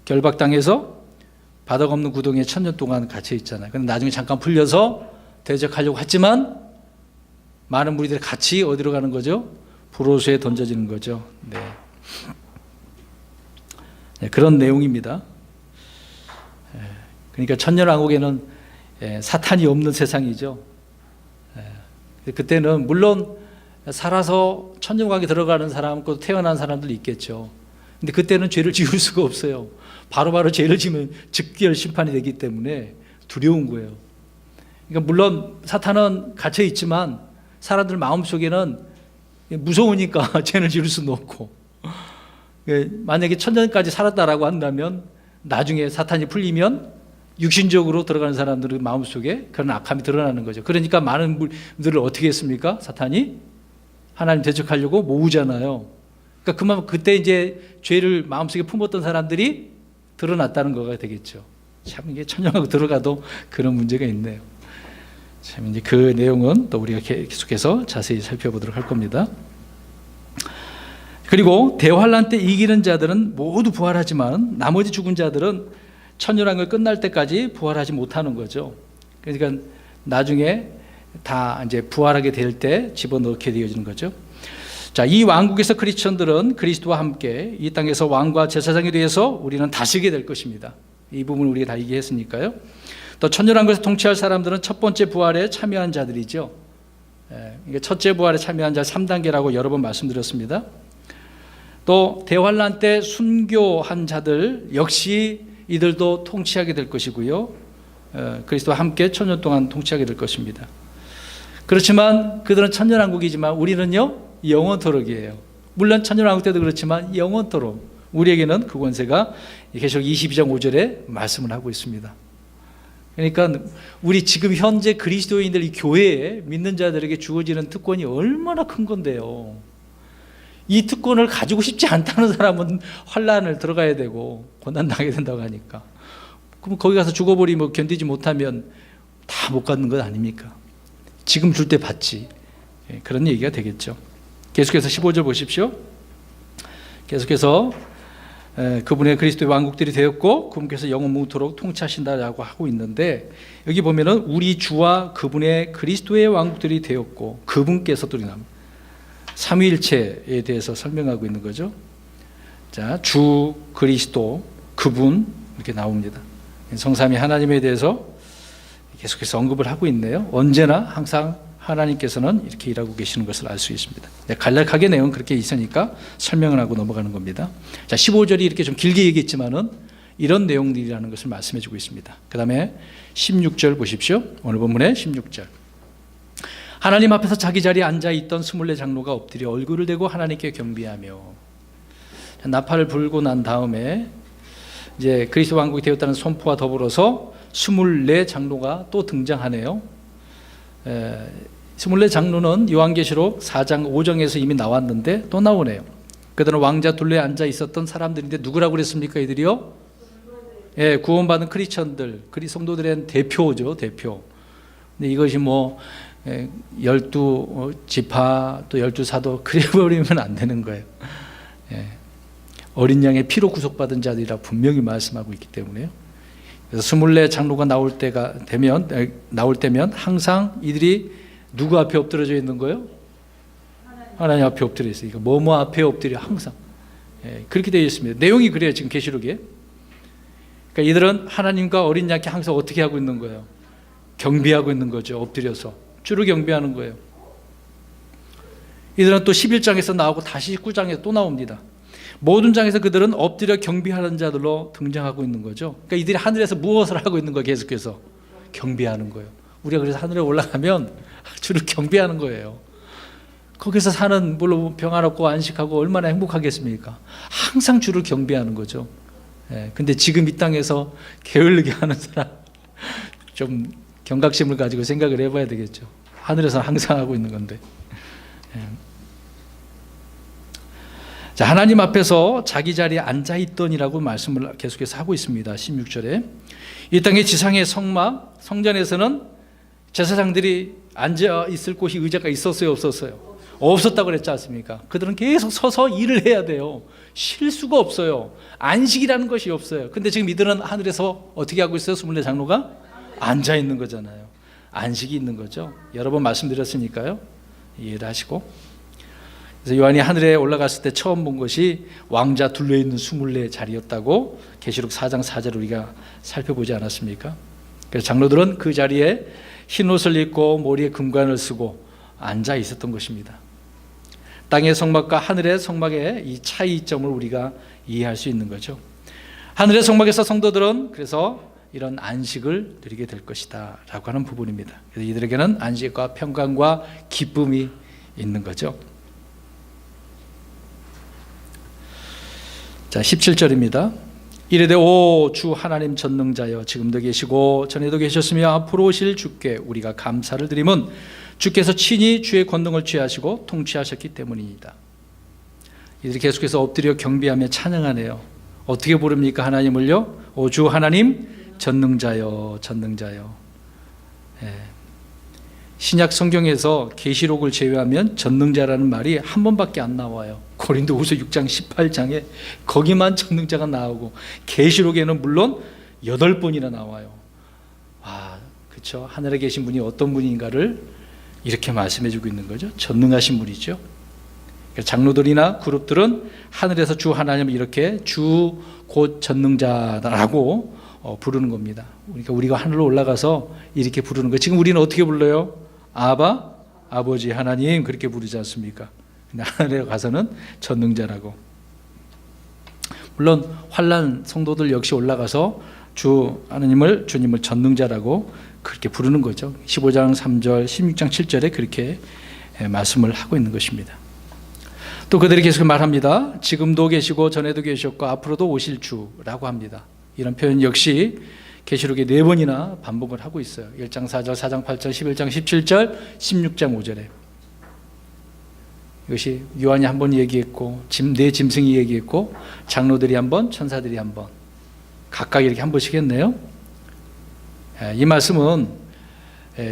결박 당해서 바닥 없는 구덩이에 1000년 동안 갇혀 있잖아요. 그런데 나중에 잠깐 풀려서 대적하려고 했지만 많은 무리들이 같이 어디로 가는 거죠? 불호수에 던져지는 거죠. 네, 그런 내용입니다. 그러니까 천년왕국에는 사탄이 없는 세상이죠. 그때는 물론 살아서 천년왕국에 들어가는 사람, 또 태어난 사람들이 있겠죠. 근데 그때는 죄를 지을 수가 없어요. 바로바로 죄를 지으면 즉결 심판이 되기 때문에 두려운 거예요. 그러니까 물론 사탄은 갇혀 있지만 사람들 마음속에는 무서우니까 죄를 지을 수는 없고, 만약에 천년까지 살았다라고 한다면 나중에 사탄이 풀리면 육신적으로 들어가는 사람들의 마음속에 그런 악함이 드러나는 거죠. 그러니까 많은 분들을 어떻게 했습니까? 사탄이 하나님 대적하려고 모으잖아요. 그러니까 그만큼 그때 이제 죄를 마음속에 품었던 사람들이 드러났다는 거가 되겠죠. 참 이게 천년왕국 들어가도 그런 문제가 있네요. 참 이제 그 내용은 또 우리가 계속해서 자세히 살펴보도록 할 겁니다. 그리고 대환란 때 이기는 자들은 모두 부활하지만 나머지 죽은 자들은 천년왕국이 끝날 때까지 부활하지 못하는 거죠. 그러니까 나중에 다 이제 부활하게 될 때 집어넣게 되어지는 거죠. 자, 이 왕국에서 크리스천들은 그리스도와 함께 이 땅에서 왕과 제사장에 대해서 우리는 다스리게 될 것입니다. 이 부분을 우리가 다 얘기했으니까요. 또 천년왕국에서 통치할 사람들은 첫 번째 부활에 참여한 자들이죠. 첫째 부활에 참여한 자 3단계라고 여러 번 말씀드렸습니다. 또 대환란 때 순교한 자들 역시 이들도 통치하게 될 것이고요. 그리스도와 함께 천년 동안 통치하게 될 것입니다. 그렇지만 그들은 천년왕국이지만 우리는요 영원토록이에요. 물론 천년왕국 때도 그렇지만 영원토록 우리에게는 그 권세가 계시록 22장 5절에 말씀을 하고 있습니다. 그러니까 우리 지금 현재 그리스도인들 이 교회에 믿는 자들에게 주어지는 특권이 얼마나 큰 건데요. 이 특권을 가지고 싶지 않다는 사람은 환난을 들어가야 되고 고난당하게 된다고 하니까 그럼 거기 가서 죽어버리면 견디지 못하면 다 못 갖는 것 아닙니까? 지금 줄 때 받지. 그런 얘기가 되겠죠. 계속해서 15절 보십시오. 계속해서 그분의 그리스도의 왕국들이 되었고 그분께서 영원 무토록 통치하신다라고 하고 있는데 여기 보면은 우리 주와 그분의 그리스도의 왕국들이 되었고 그분께서 또 삼위일체에 대해서 설명하고 있는 거죠. 자, 주, 그리스도, 그분 이렇게 나옵니다. 성삼위 하나님에 대해서 계속해서 언급을 하고 있네요. 언제나 항상 하나님께서는 이렇게 일하고 계시는 것을 알 수 있습니다. 간략하게 내용은 그렇게 있으니까 설명을 하고 넘어가는 겁니다. 자, 15절이 이렇게 좀 길게 얘기했지만은 이런 내용들이라는 것을 말씀해 주고 있습니다. 그 다음에 16절 보십시오. 오늘 본문의 16절. 하나님 앞에서 자기 자리에 앉아있던 24 장로가 엎드려 얼굴을 대고 하나님께 경배하며 나팔을 불고 난 다음에 이제 그리스도 왕국이 되었다는 선포와 더불어서 24 장로가 또 등장하네요. 스물네 장로는 요한계시록 4장 5정에서 이미 나왔는데 또 나오네요. 그들은 왕자 둘레에 앉아 있었던 사람들인데 누구라고 그랬습니까? 이들이요? 예, 구원받은 크리스천들, 성도들의 대표죠, 대표. 근데 이것이 뭐 12지파 또 12사도 그래 버리면 안 되는 거예요. 예. 어린 양의 피로 구속받은 자들이라 분명히 말씀하고 있기 때문에요. 그래서 24 장로가 나올 때면 항상 이들이 누구 앞에 엎드려져 있는 거예요? 하나님 앞에 엎드려 있어요. 뭐뭐 앞에 엎드려 항상. 예, 그렇게 되어 있습니다. 내용이 그래요. 지금 계시록에. 그러니까 이들은 하나님과 어린 양께 항상 어떻게 하고 있는 거예요? 경배하고 있는 거죠. 엎드려서 주를 경배하는 거예요. 이들은 또 11장에서 나오고 다시 19장에서 또 나옵니다. 모든 장에서 그들은 엎드려 경배하는 자들로 등장하고 있는 거죠. 그러니까 이들이 하늘에서 무엇을 하고 있는 거예요? 계속해서 경배하는 거예요. 우리가 그래서 하늘에 올라가면 주를 경배하는 거예요. 거기서 사는 물론 평안없고 안식하고 얼마나 행복하겠습니까? 항상 주를 경배하는 거죠. 근데 지금 이 땅에서 게을르게 하는 사람 좀 경각심을 가지고 생각을 해봐야 되겠죠. 하늘에서는 항상 하고 있는 건데. 자, 하나님 앞에서 자기 자리에 앉아있더니라고 말씀을 계속해서 하고 있습니다. 16절에 이 땅의 지상의 성막, 성전에서는 제사장들이 앉아있을 곳이 의자가 있었어요, 없었어요? 없었다고 그랬지 않습니까? 그들은 계속 서서 일을 해야 돼요. 쉴 수가 없어요. 안식이라는 것이 없어요. 근데 지금 이들은 하늘에서 어떻게 하고 있어요? 24 장로가 앉아있는 거잖아요. 안식이 있는 거죠. 여러 번 말씀드렸으니까요. 이해를 하시고. 그래서 요한이 하늘에 올라갔을 때 처음 본 것이 왕자 둘러 있는 24 자리였다고 계시록 4장 4절을 우리가 살펴보지 않았습니까? 그래서 장로들은 그 자리에 흰 옷을 입고 머리에 금관을 쓰고 앉아 있었던 것입니다. 땅의 성막과 하늘의 성막의 이 차이점을 우리가 이해할 수 있는 거죠. 하늘의 성막에서 성도들은 그래서 이런 안식을 누리게 될 것이다 라고 하는 부분입니다. 그래서 이들에게는 안식과 평강과 기쁨이 있는 거죠. 자, 17절입니다. 이르되 오 주 하나님 전능자여 지금도 계시고 전에도 계셨으며 앞으로 오실 주께 우리가 감사를 드리면 주께서 친히 주의 권능을 취하시고 통치하셨기 때문입니다. 이들이 계속해서 엎드려 경배하며 찬양하네요. 어떻게 부릅니까? 하나님을요? 오 주 하나님 전능자여, 전능자여. 신약 성경에서 계시록을 제외하면 전능자라는 말이 한 번밖에 안 나와요. 고린도후서 6장 18장에 거기만 전능자가 나오고 계시록에는 물론 8번이나 나와요. 그렇죠. 하늘에 계신 분이 어떤 분인가를 이렇게 말씀해주고 있는 거죠. 전능하신 분이죠. 장로들이나 그룹들은 하늘에서 주 하나님을 이렇게 주 곧 전능자라고 부르는 겁니다. 그러니까 우리가 하늘로 올라가서 이렇게 부르는 거예요. 지금 우리는 어떻게 불러요? 아바, 아버지 하나님 그렇게 부르지 않습니까? 근데 하늘에 가서는 전능자라고. 물론 환난 성도들 역시 올라가서 주 하나님을 주님을 전능자라고 그렇게 부르는 거죠. 15장 3절, 16장 7절에 그렇게 말씀을 하고 있는 것입니다. 또 그들이 계속 말합니다. 지금도 계시고 전에도 계셨고 앞으로도 오실 주라고 합니다. 이런 표현 역시 계시록에 4번이나 반복을 하고 있어요. 1장 4절, 4장 8절, 11장 17절, 16장 5절에. 이것이 요한이 한 번 얘기했고 네 짐승이 얘기했고 장로들이 한 번, 천사들이 한 번 각각 이렇게 한 번씩 했네요. 이 말씀은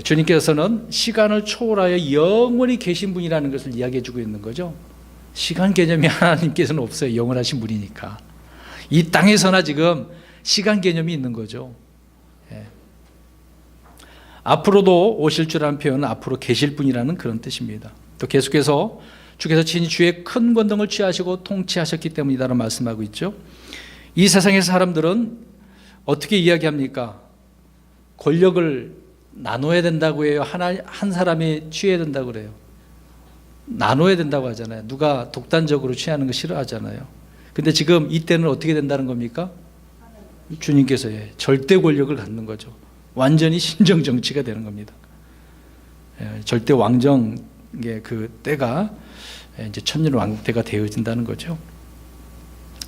주님께서는 시간을 초월하여 영원히 계신 분이라는 것을 이야기해 주고 있는 거죠. 시간 개념이 하나님께서는 없어요. 영원하신 분이니까. 이 땅에서나 지금 시간 개념이 있는 거죠. 앞으로도 오실 주라는 표현은 앞으로 계실 분이라는 그런 뜻입니다. 또 계속해서 주께서 친히 주의 큰 권능을 취하시고 통치하셨기 때문이다라고 말씀하고 있죠. 이 세상의 사람들은 어떻게 이야기합니까? 권력을 나눠야 된다고 해요? 한 사람이 취해야 된다고 그래요? 나눠야 된다고 하잖아요. 누가 독단적으로 취하는 거 싫어하잖아요. 근데 지금 이때는 어떻게 된다는 겁니까? 주님께서 절대 권력을 갖는 거죠. 완전히 신정 정치가 되는 겁니다. 절대 왕정의 그 때가 이제 천년 왕 때가 되어진다는 거죠.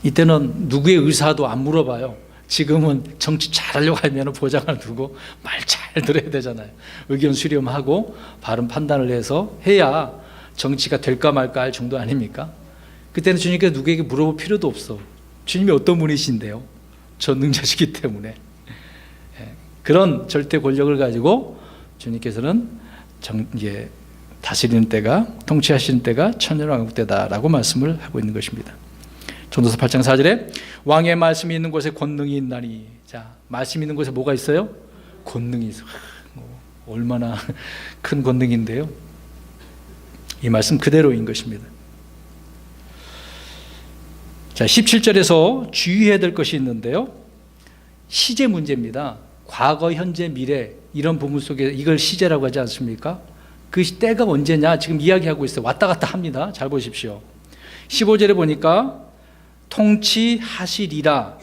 이때는 누구의 의사도 안 물어봐요. 지금은 정치 잘하려고 하면 보장을 두고 말 잘 잘 들어야 되잖아요. 의견 수렴하고 바른 판단을 해서 해야 정치가 될까 말까 할 정도 아닙니까? 그때는 주님께서 누구에게 물어볼 필요도 없어. 주님이 어떤 분이신데요? 전능자시기 때문에. 그런 절대 권력을 가지고 주님께서는 이제 다스리는 때가, 통치하시는 때가 천년왕국 때다라고 말씀을 하고 있는 것입니다. 전도서 8장 4절에 왕의 말씀이 있는 곳에 권능이 있나니. 자, 말씀 있는 곳에 뭐가 있어요? 권능이 있어. 얼마나 큰 권능인데요. 이 말씀 그대로인 것입니다. 자, 17절에서 주의해야 될 것이 있는데요. 시제 문제입니다. 과거, 현재, 미래 이런 부분 속에 이걸 시제라고 하지 않습니까? 그 때가 언제냐 지금 이야기하고 있어요. 왔다 갔다 합니다. 잘 보십시오. 15절에 보니까 통치하시리라.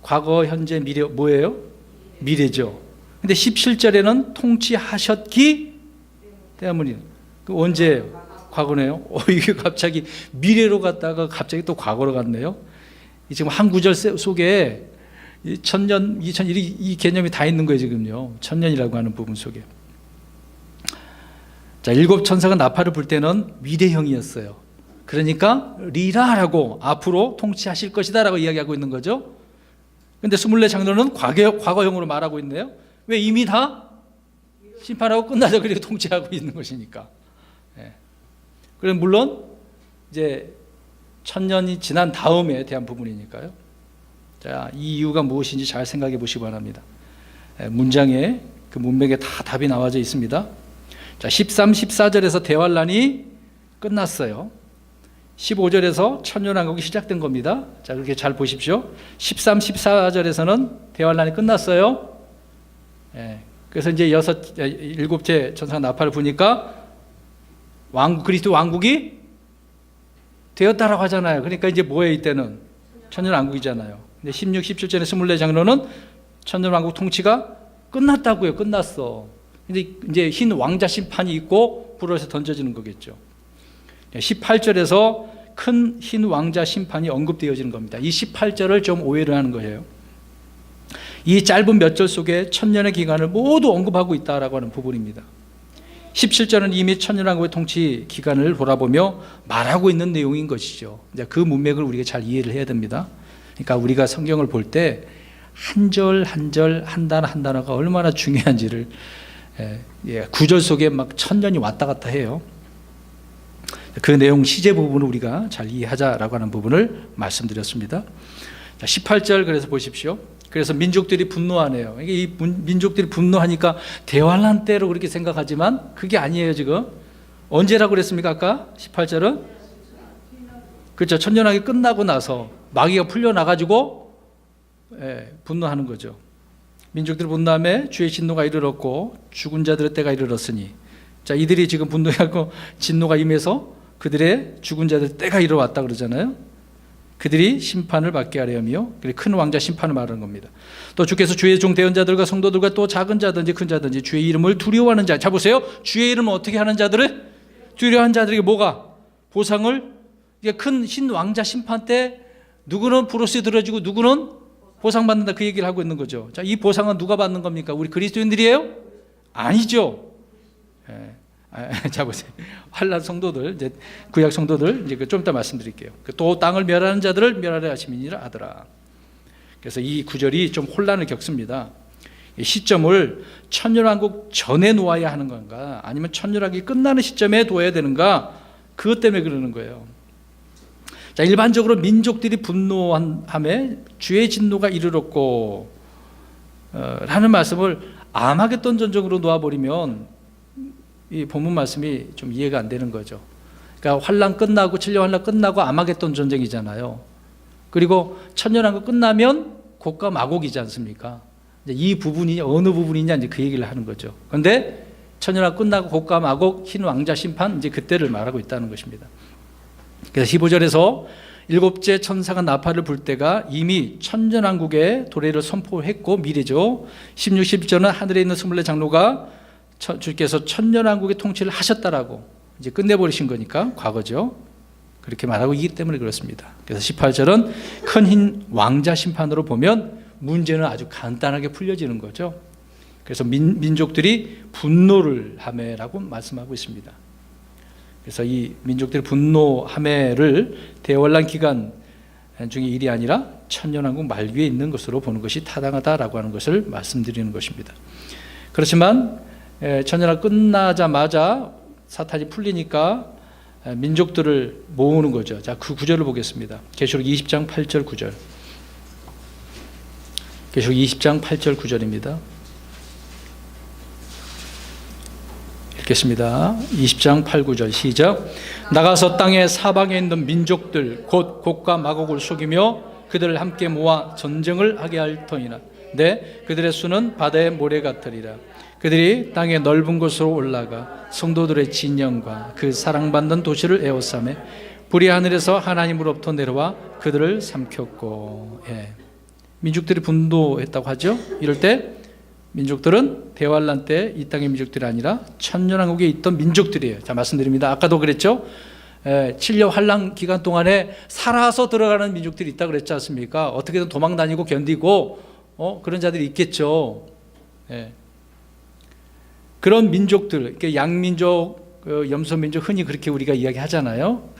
과거, 현재, 미래 뭐예요? 미래죠. 근데 17절에는 통치하셨기 때문이에요. 그 언제예요? 과거네요. 이게 갑자기 미래로 갔다가 갑자기 또 과거로 갔네요. 지금 한 구절 속에 천년, 2000 이 개념이 다 있는 거예요 지금요. 천년이라고 하는 부분 속에. 자, 일곱 천사가 나팔을 불 때는 미래형이었어요. 그러니까 리라라고 앞으로 통치하실 것이다라고 이야기하고 있는 거죠. 근데 24 장로는 과거형으로 말하고 있네요. 왜? 이미 다 심판하고 끝나서 그렇게 통치하고 있는 것이니까. 그럼 물론 이제 천년이 지난 다음에 대한 부분이니까요. 자, 이 이유가 무엇인지 잘 생각해 보시기 바랍니다. 문장에 그 문맥에 다 답이 나와져 있습니다. 자, 13, 14절에서 대환란이 끝났어요. 15절에서 천년왕국이 시작된 겁니다. 자, 그렇게 잘 보십시오. 13, 14절에서는 대환란이 끝났어요. 그래서 이제 일곱째 천사가 나팔을 부니까 그리스도 왕국이 되었다라고 하잖아요. 그러니까 이제 뭐예요? 이때는 천년왕국이잖아요. 근데 16, 17절에 24 장로는 천년왕국 통치가 끝났다고요. 끝났어. 근데 이제 흰 왕자 심판이 있고 불에서 던져지는 거겠죠. 18절에서 큰 흰 왕자 심판이 언급되어지는 겁니다. 이 18절을 좀 오해를 하는 거예요. 이 짧은 몇 절 속에 천년의 기간을 모두 언급하고 있다라고 하는 부분입니다. 17절은 이미 천년왕국의 통치 기간을 돌아보며 말하고 있는 내용인 것이죠. 그 문맥을 우리가 잘 이해를 해야 됩니다. 그러니까 우리가 성경을 볼 때 한 절 한 절, 한 단어 한 단어가 얼마나 중요한지를 구절 속에 막 천년이 왔다 갔다 해요. 그 내용 시제 부분을 우리가 잘 이해하자라고 하는 부분을 말씀드렸습니다. 18절 그래서 보십시오. 그래서 민족들이 분노하네요. 이 민족들이 분노하니까 대환란 때로 그렇게 생각하지만 그게 아니에요. 지금 언제라고 그랬습니까? 아까 18절은 그렇죠. 천년왕국이 끝나고 나서 마귀가 풀려나가지고 분노하는 거죠. 민족들이 분노함에 주의 진노가 이르렀고 죽은 자들의 때가 이르렀으니. 자, 이들이 지금 분노하고 진노가 임해서 그들의 죽은 자들의 때가 이르렀다 그러잖아요. 그들이 심판을 받게 하려며 큰 왕자 심판을 말하는 겁니다. 또 주께서 주의 종 대언자들과 성도들과 또 작은 자든지 큰 자든지 주의 이름을 두려워하는 자. 자, 보세요. 주의 이름을 어떻게 하는 자들을? 두려워하는 자들에게 뭐가? 보상을. 큰 흰 왕자 심판 때 누구는 부르스에 들어지고 누구는 보상받는다, 그 얘기를 하고 있는 거죠. 자, 이 보상은 누가 받는 겁니까? 우리 그리스도인들이에요? 아니죠. 자, 보세요. 환란 성도들, 이제 구약 성도들, 이제 좀 이따 말씀드릴게요. 또 땅을 멸하는 자들을 멸하려 하심이니라 하더라. 그래서 이 구절이 좀 혼란을 겪습니다. 이 시점을 천년왕국 전에 놓아야 하는 건가, 아니면 천년왕국이 끝나는 시점에 둬야 되는가, 그것 때문에 그러는 거예요. 자, 일반적으로 민족들이 분노함에 주의 진노가 이르렀고 라는 말씀을 아마겟돈 전쟁으로 놓아버리면 이 본문 말씀이 좀 이해가 안 되는 거죠. 그러니까 환란 끝나고 7년 환란 끝나고 아마겟돈 전쟁이잖아요. 그리고 천년왕국 끝나면 곡과 마곡이지 않습니까? 이제 이 부분이 어느 부분이냐 이제 그 얘기를 하는 거죠. 그런데 천년왕국 끝나고 곡과 마곡, 흰 왕자 심판, 이제 그때를 말하고 있다는 것입니다. 그래서 15절에서 일곱째 천사가 나팔을 불 때가 이미 천년왕국의 도래를 선포했고 미래죠. 16, 17절은 하늘에 있는 24 장로가 주께서 천년왕국의 통치를 하셨다라고 이제 끝내버리신 거니까 과거죠. 그렇게 말하고 있기 때문에 그렇습니다. 그래서 18절은 큰 흰 왕자 심판으로 보면 문제는 아주 간단하게 풀려지는 거죠. 그래서 민족들이 분노를 하매라고 말씀하고 있습니다. 그래서 이 민족들의 분노하매를 대환란 기간 중에 일이 아니라 천년왕국 말기에 있는 것으로 보는 것이 타당하다라고 하는 것을 말씀드리는 것입니다. 그렇지만 천년왕국 끝나자마자 사탄이 풀리니까 민족들을 모으는 거죠. 자, 그 구절을 보겠습니다. 계시록 20장 8절 9절. 계시록 20장 8절 9절입니다. 읽겠습니다. 20장 8, 9절 시작. 나가서 땅의 사방에 있는 민족들 곧 곡과 마곡을 속이며 그들을 함께 모아 전쟁을 하게 할 터이나 네 그들의 수는 바다의 모래 같으리라. 그들이 땅의 넓은 곳으로 올라가 성도들의 진영과 그 사랑받는 도시를 에워싸매 불이 하늘에서 하나님으로부터 내려와 그들을 삼켰고. 민족들이 분노했다고 하죠. 이럴 때 민족들은 대환란 때 이 땅의 민족들이 아니라 천년왕국에 있던 민족들이에요. 자, 말씀드립니다. 아까도 그랬죠. 7년 환란 기간 동안에 살아서 들어가는 민족들이 있다고 그랬지 않습니까? 어떻게든 도망 다니고 견디고 그런 자들이 있겠죠. 그런 민족들, 양민족, 염소민족 흔히 그렇게 우리가 이야기하잖아요.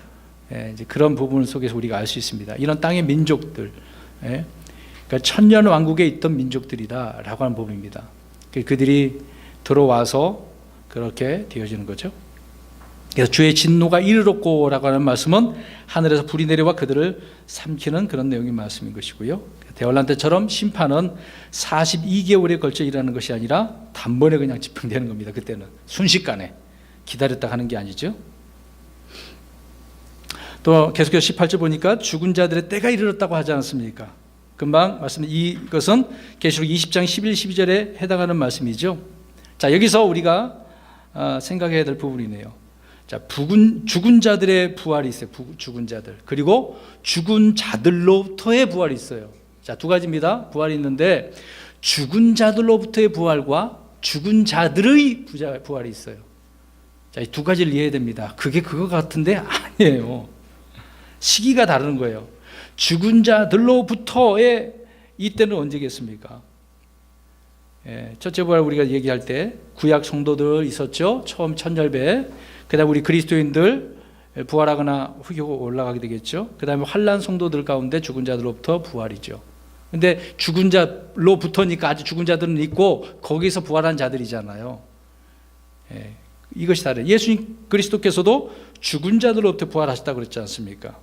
이제 그런 부분 속에서 우리가 알 수 있습니다. 이런 땅의 민족들, 그러니까 천년 왕국에 있던 민족들이다라고 하는 부분입니다. 그들이 들어와서 그렇게 되어지는 거죠. 그래서 주의 진노가 이르렀고라고 하는 말씀은 하늘에서 불이 내려와 그들을 삼키는 그런 내용의 말씀인 것이고요. 대환란 때처럼 심판은 42개월에 걸쳐 일하는 것이 아니라 단번에 그냥 집행되는 겁니다. 그때는 순식간에 기다렸다 하는 게 아니죠. 또 계속해서 18절 보니까 죽은 자들의 때가 이르렀다고 하지 않습니까? 금방 말씀드린 이것은 계시록 20장 11, 12절에 해당하는 말씀이죠. 자, 여기서 우리가 생각해야 될 부분이네요. 자, 죽은 자들의 부활이 있어요. 죽은 자들. 그리고 죽은 자들로부터의 부활이 있어요. 자, 두 가지입니다. 부활이 있는데 죽은 자들로부터의 부활과 죽은 자들의 부활이 있어요. 자, 이 두 가지를 이해해야 됩니다. 그게 그거 같은데 아니에요. 시기가 다른 거예요. 죽은 자들로부터의 이때는 언제겠습니까? 첫째 부활 우리가 얘기할 때 구약 성도들 있었죠. 처음 천열배. 그 다음에 우리 그리스도인들 부활하거나 후기 올라가게 되겠죠. 그 다음에 환난 성도들 가운데 죽은 자들로부터 부활이죠. 근데 죽은 자로부터니까 아직 죽은 자들은 있고 거기서 부활한 자들이잖아요. 이것이 다르죠. 예수님 그리스도께서도 죽은 자들로부터 부활하셨다고 그랬지 않습니까?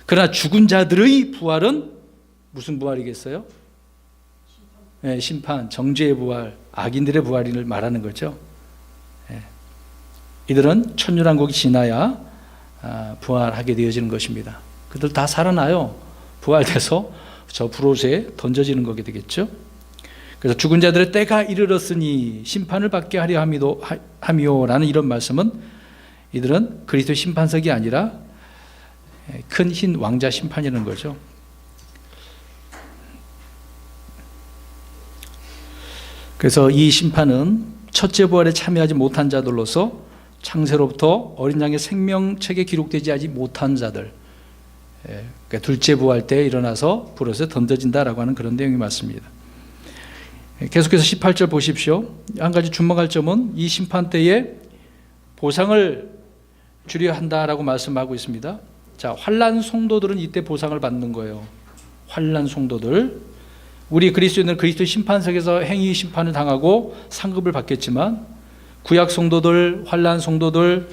그러나 죽은 자들의 부활은 무슨 부활이겠어요? 심판, 정죄의 부활, 악인들의 부활을 말하는 거죠. 이들은 천년왕국이 지나야 부활하게 되어지는 것입니다. 그들 다 살아나요. 부활돼서 저 불옷에 던져지는 거게 되겠죠. 그래서 죽은 자들의 때가 이르렀으니 심판을 받게 하려 함이요라는 이런 말씀은 이들은 그리스도의 심판석이 아니라 큰 흰 왕자 심판이라는 거죠. 그래서 이 심판은 첫째 부활에 참여하지 못한 자들로서 창세로부터 어린 양의 생명책에 기록되지 못한 자들, 그러니까 둘째 부활 때 일어나서 불옷에 던져진다라고 하는 그런 내용이 맞습니다. 계속해서 18절 보십시오. 한 가지 주목할 점은 이 심판 때에 보상을 주려 한다라고 말씀하고 있습니다. 자, 환난 성도들은 이때 보상을 받는 거예요. 환난 성도들, 우리 그리스도인은 그리스도 심판석에서 행위 심판을 당하고 상급을 받겠지만 구약 성도들, 환난 성도들,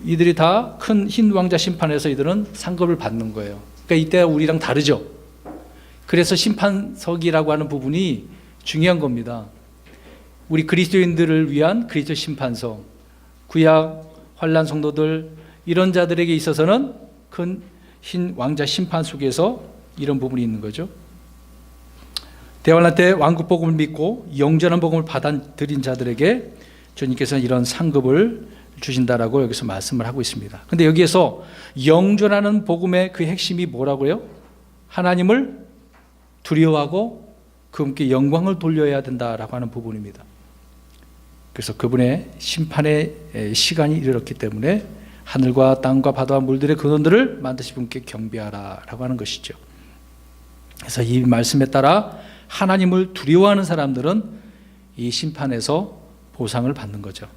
이들이 다 큰 흰 왕자 심판에서 이들은 상급을 받는 거예요. 그러니까 이때 우리랑 다르죠. 그래서 심판석이라고 하는 부분이 중요한 겁니다. 우리 그리스도인들을 위한 그리스도 심판석, 구약 환난 성도들 이런 자들에게 있어서는 큰 흰 왕자 심판 속에서 이런 부분이 있는 거죠. 대환란 때 왕국 복음을 믿고 영전한 복음을 받아들인 자들에게 주님께서는 이런 상급을 주신다라고 여기서 말씀을 하고 있습니다. 그런데 여기에서 영전하는 복음의 그 핵심이 뭐라고요? 하나님을 두려워하고 그분께 영광을 돌려야 된다라고 하는 부분입니다. 그래서 그분의 심판의 시간이 이르렀기 때문에 하늘과 땅과 바다와 물들의 근원들을 만드신 분께 경배하라라고 하는 것이죠. 그래서 이 말씀에 따라 하나님을 두려워하는 사람들은 이 심판에서 보상을 받는 거죠.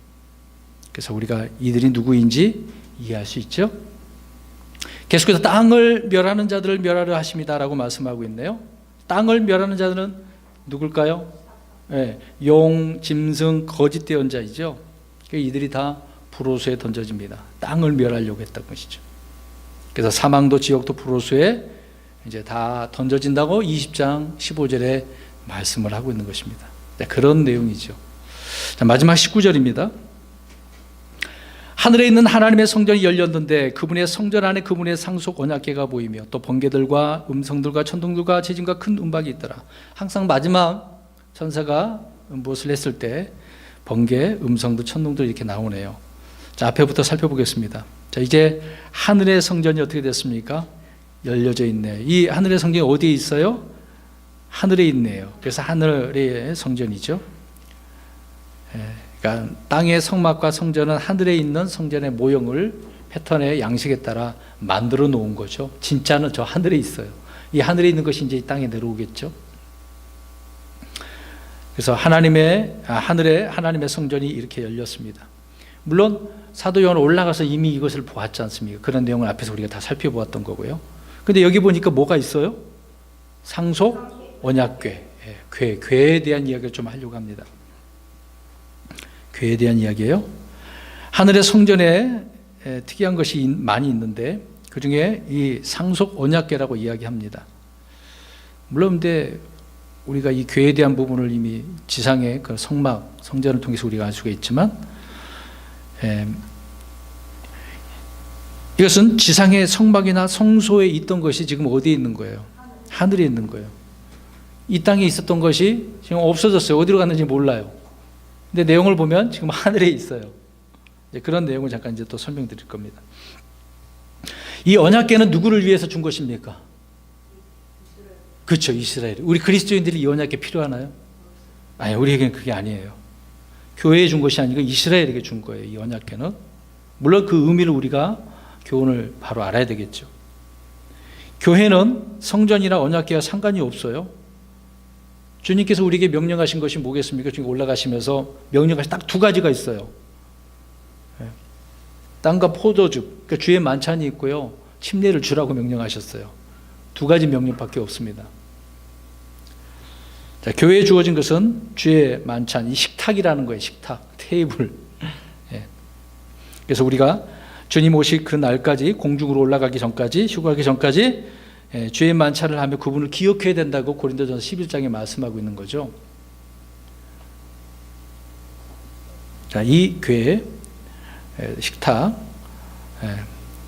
그래서 우리가 이들이 누구인지 이해할 수 있죠. 계속해서 땅을 멸하는 자들을 멸하려 하십니다라고 말씀하고 있네요. 땅을 멸하는 자들은 누굴까요? 네, 용, 짐승, 거짓 대언자이죠. 이들이 다 불호수에 던져집니다. 땅을 멸하려고 했던 것이죠. 그래서 사망도 지옥도 불호수에 이제 다 던져진다고 20장 15절에 말씀을 하고 있는 것입니다. 그런 내용이죠. 자, 마지막 19절입니다. 하늘에 있는 하나님의 성전이 열렸는데 그분의 성전 안에 그분의 상속 언약궤가 보이며 또 번개들과 음성들과 천둥들과 지진과 큰 음박이 있더라. 항상 마지막 천사가 무엇을 했을 때 번개, 음성도, 천둥도 이렇게 나오네요. 자, 앞에부터 살펴보겠습니다. 자, 이제 하늘의 성전이 어떻게 됐습니까? 열려져 있네요. 이 하늘의 성전이 어디에 있어요? 하늘에 있네요. 그래서 하늘의 성전이죠. 그러니까 땅의 성막과 성전은 하늘에 있는 성전의 모형을 패턴의 양식에 따라 만들어 놓은 거죠. 진짜는 저 하늘에 있어요. 이 하늘에 있는 것이 이제 이 땅에 내려오겠죠. 그래서 하늘에 하나님의 성전이 이렇게 열렸습니다. 물론 사도 요한은 올라가서 이미 이것을 보았지 않습니까? 그런 내용을 앞에서 우리가 다 살펴보았던 거고요. 근데 여기 보니까 뭐가 있어요? 상속 언약궤, 궤에 대한 이야기를 좀 하려고 합니다. 궤에 대한 이야기예요. 하늘의 성전에 특이한 것이 많이 있는데 그 중에 이 상속 언약궤라고 이야기합니다. 물론 근데 우리가 이 궤에 대한 부분을 이미 지상의 그 성막, 성전을 통해서 우리가 알 수가 있지만 이것은 지상의 성막이나 성소에 있던 것이 지금 어디에 있는 거예요? 하늘에 있는 거예요. 이 땅에 있었던 것이 지금 없어졌어요. 어디로 갔는지 몰라요. 근데 내용을 보면 지금 하늘에 있어요. 그런 내용을 잠깐 이제 또 설명드릴 겁니다. 이 언약궤는 누구를 위해서 준 것입니까? 그렇죠, 이스라엘. 우리 그리스도인들이 이 언약궤 필요하나요? 아니, 우리에게는 그게 아니에요. 교회에 준 것이 아니고 이스라엘에게 준 거예요. 이 언약궤는. 물론 그 의미를 우리가 교훈을 바로 알아야 되겠죠. 교회는 성전이나 언약궤와 상관이 없어요. 주님께서 우리에게 명령하신 것이 뭐겠습니까? 지금 올라가시면서 명령하신 딱 두 가지가 있어요. 땅과 포도즙, 그러니까 주의 만찬이 있고요. 침례를 주라고 명령하셨어요. 두 가지 명령밖에 없습니다. 자, 교회에 주어진 것은 주의 만찬, 이 식탁이라는 거예요. 식탁, 테이블. 그래서 우리가 주님 오실 그 날까지, 공중으로 올라가기 전까지, 휴가하기 전까지 주의 만찬을 하며 그분을 기억해야 된다고 고린도전서 11장에 말씀하고 있는 거죠. 자, 이 궤, 식탁,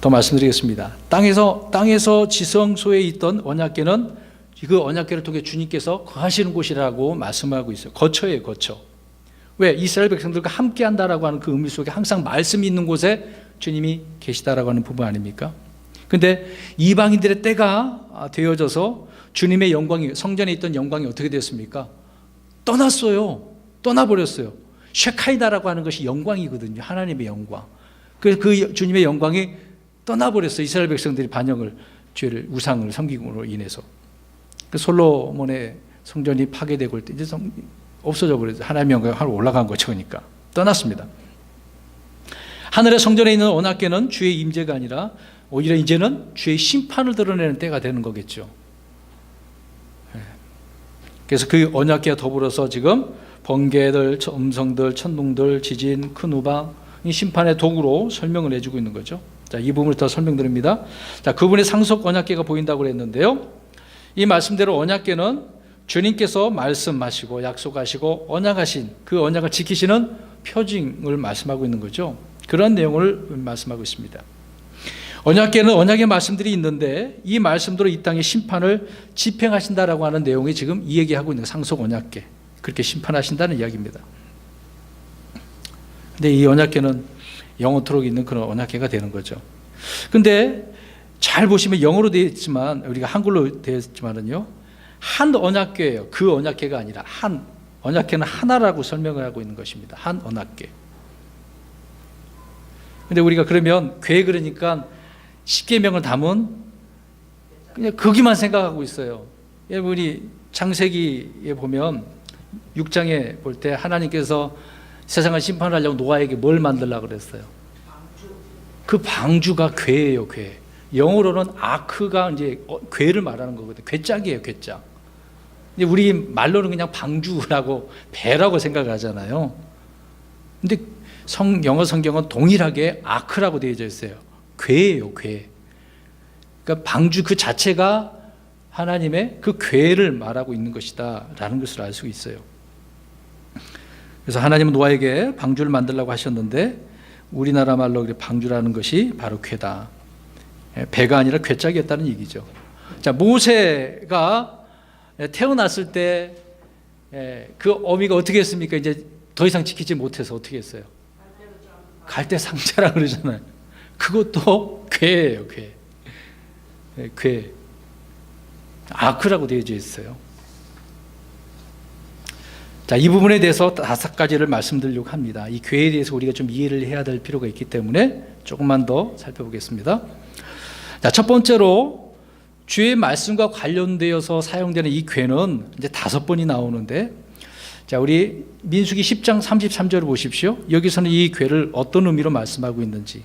더 말씀드리겠습니다. 땅에서 지성소에 있던 언약궤는 그 언약궤를 통해 주님께서 거하시는 곳이라고 말씀하고 있어요. 거처예요, 거처. 왜? 이스라엘 백성들과 함께 한다라고 하는 그 의미 속에 항상 말씀이 있는 곳에 주님이 계시다라고 하는 부분 아닙니까? 근데 이방인들의 때가 되어져서 주님의 영광이, 성전에 있던 영광이 어떻게 됐습니까? 떠났어요. 떠나버렸어요. 쉐카이다라고 하는 것이 영광이거든요. 하나님의 영광. 그래서 그 주님의 영광이 떠나버렸어요. 이스라엘 백성들이 반역을, 죄를, 우상을 섬김으로 인해서. 그 솔로몬의 성전이 파괴되고 이제 없어져 버렸어요. 하나님의 영광이 하늘 올라간 거죠. 그러니까 떠났습니다. 하늘의 성전에 있는 언약궤는 주의 임재가 아니라 오히려 이제는 주의 심판을 드러내는 때가 되는 거겠죠. 그래서 그 언약궤와 더불어서 지금 번개들, 음성들, 천둥들, 지진, 큰 우박, 이 심판의 도구로 설명을 해주고 있는 거죠. 자, 이 부분을 더 설명드립니다. 자, 그분의 상속 언약궤가 보인다고 했는데요. 이 말씀대로 언약궤는 주님께서 말씀하시고 약속하시고 언약하신 그 언약을 지키시는 표징을 말씀하고 있는 거죠. 그런 내용을 말씀하고 있습니다. 언약궤는 언약의 말씀들이 있는데 이 말씀대로 이 땅의 심판을 집행하신다라고 하는 내용이 지금 이 얘기하고 있는 상속 언약궤, 그렇게 심판하신다는 이야기입니다. 근데 이 언약궤는 영원토록 있는 그런 언약궤가 되는 거죠. 근데 잘 보시면 영어로 되어 있지만, 우리가 한글로 되어 있지만은요, 한 언약궤예요. 그 언약궤가 아니라 한, 언약궤는 하나라고 설명을 하고 있는 것입니다. 한 언약궤. 근데 우리가 그러면 궤, 그러니까 10계명을 담은 그냥 거기만 생각하고 있어요. 여러분이 창세기에 보면 6장에 볼 때 하나님께서 세상을 심판하려고 노아에게 뭘 만들려고 그랬어요? 그 방주가 궤예요, 궤. 영어로는 아크가 이제 궤를 말하는 거거든요. 궤짝이에요, 궤짝. 근데 우리 말로는 그냥 방주라고 배라고 생각하잖아요. 근데 영어 성경은 동일하게 아크라고 되어져 있어요. 궤예요, 궤. 그러니까 방주 그 자체가 하나님의 그 궤를 말하고 있는 것이다라는 것을 알 수 있어요. 그래서 하나님은 노아에게 방주를 만들라고 하셨는데 우리나라 말로 방주라는 것이 바로 궤다. 배가 아니라 궤짝이었다는 얘기죠. 자, 모세가 태어났을 때 그 어미가 어떻게 했습니까? 이제 더 이상 지키지 못해서 어떻게 했어요? 갈대상자라 그러잖아요. 그것도 궤예요, 궤. 궤. 아크라고 되어져 있어요. 자, 이 부분에 대해서 5가지를 말씀드리려고 합니다. 이 궤에 대해서 우리가 좀 이해를 해야 될 필요가 있기 때문에 조금만 더 살펴보겠습니다. 자, 첫 번째로 주의 말씀과 관련되어서 사용되는 이 궤는 이제 5번이 나오는데, 자, 우리 민수기 10장 33절을 보십시오. 여기서는 이 궤를 어떤 의미로 말씀하고 있는지.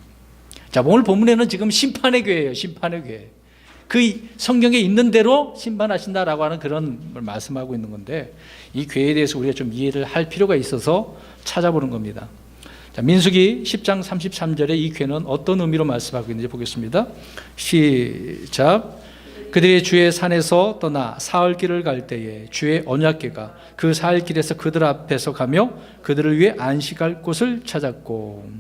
자, 오늘 본문에는 지금 심판의 궤예요. 심판의 궤. 그 성경에 있는 대로 심판하신다라고 하는 그런 걸 말씀하고 있는 건데, 이 궤에 대해서 우리가 좀 이해를 할 필요가 있어서 찾아보는 겁니다. 자, 민수기 10장 33절에 이 궤는 어떤 의미로 말씀하고 있는지 보겠습니다. 시작. 그들이 주의 산에서 떠나 사흘길을 갈 때에 주의 언약궤가 그 사흘길에서 그들 앞에서 가며 그들을 위해 안식할 곳을 찾았고.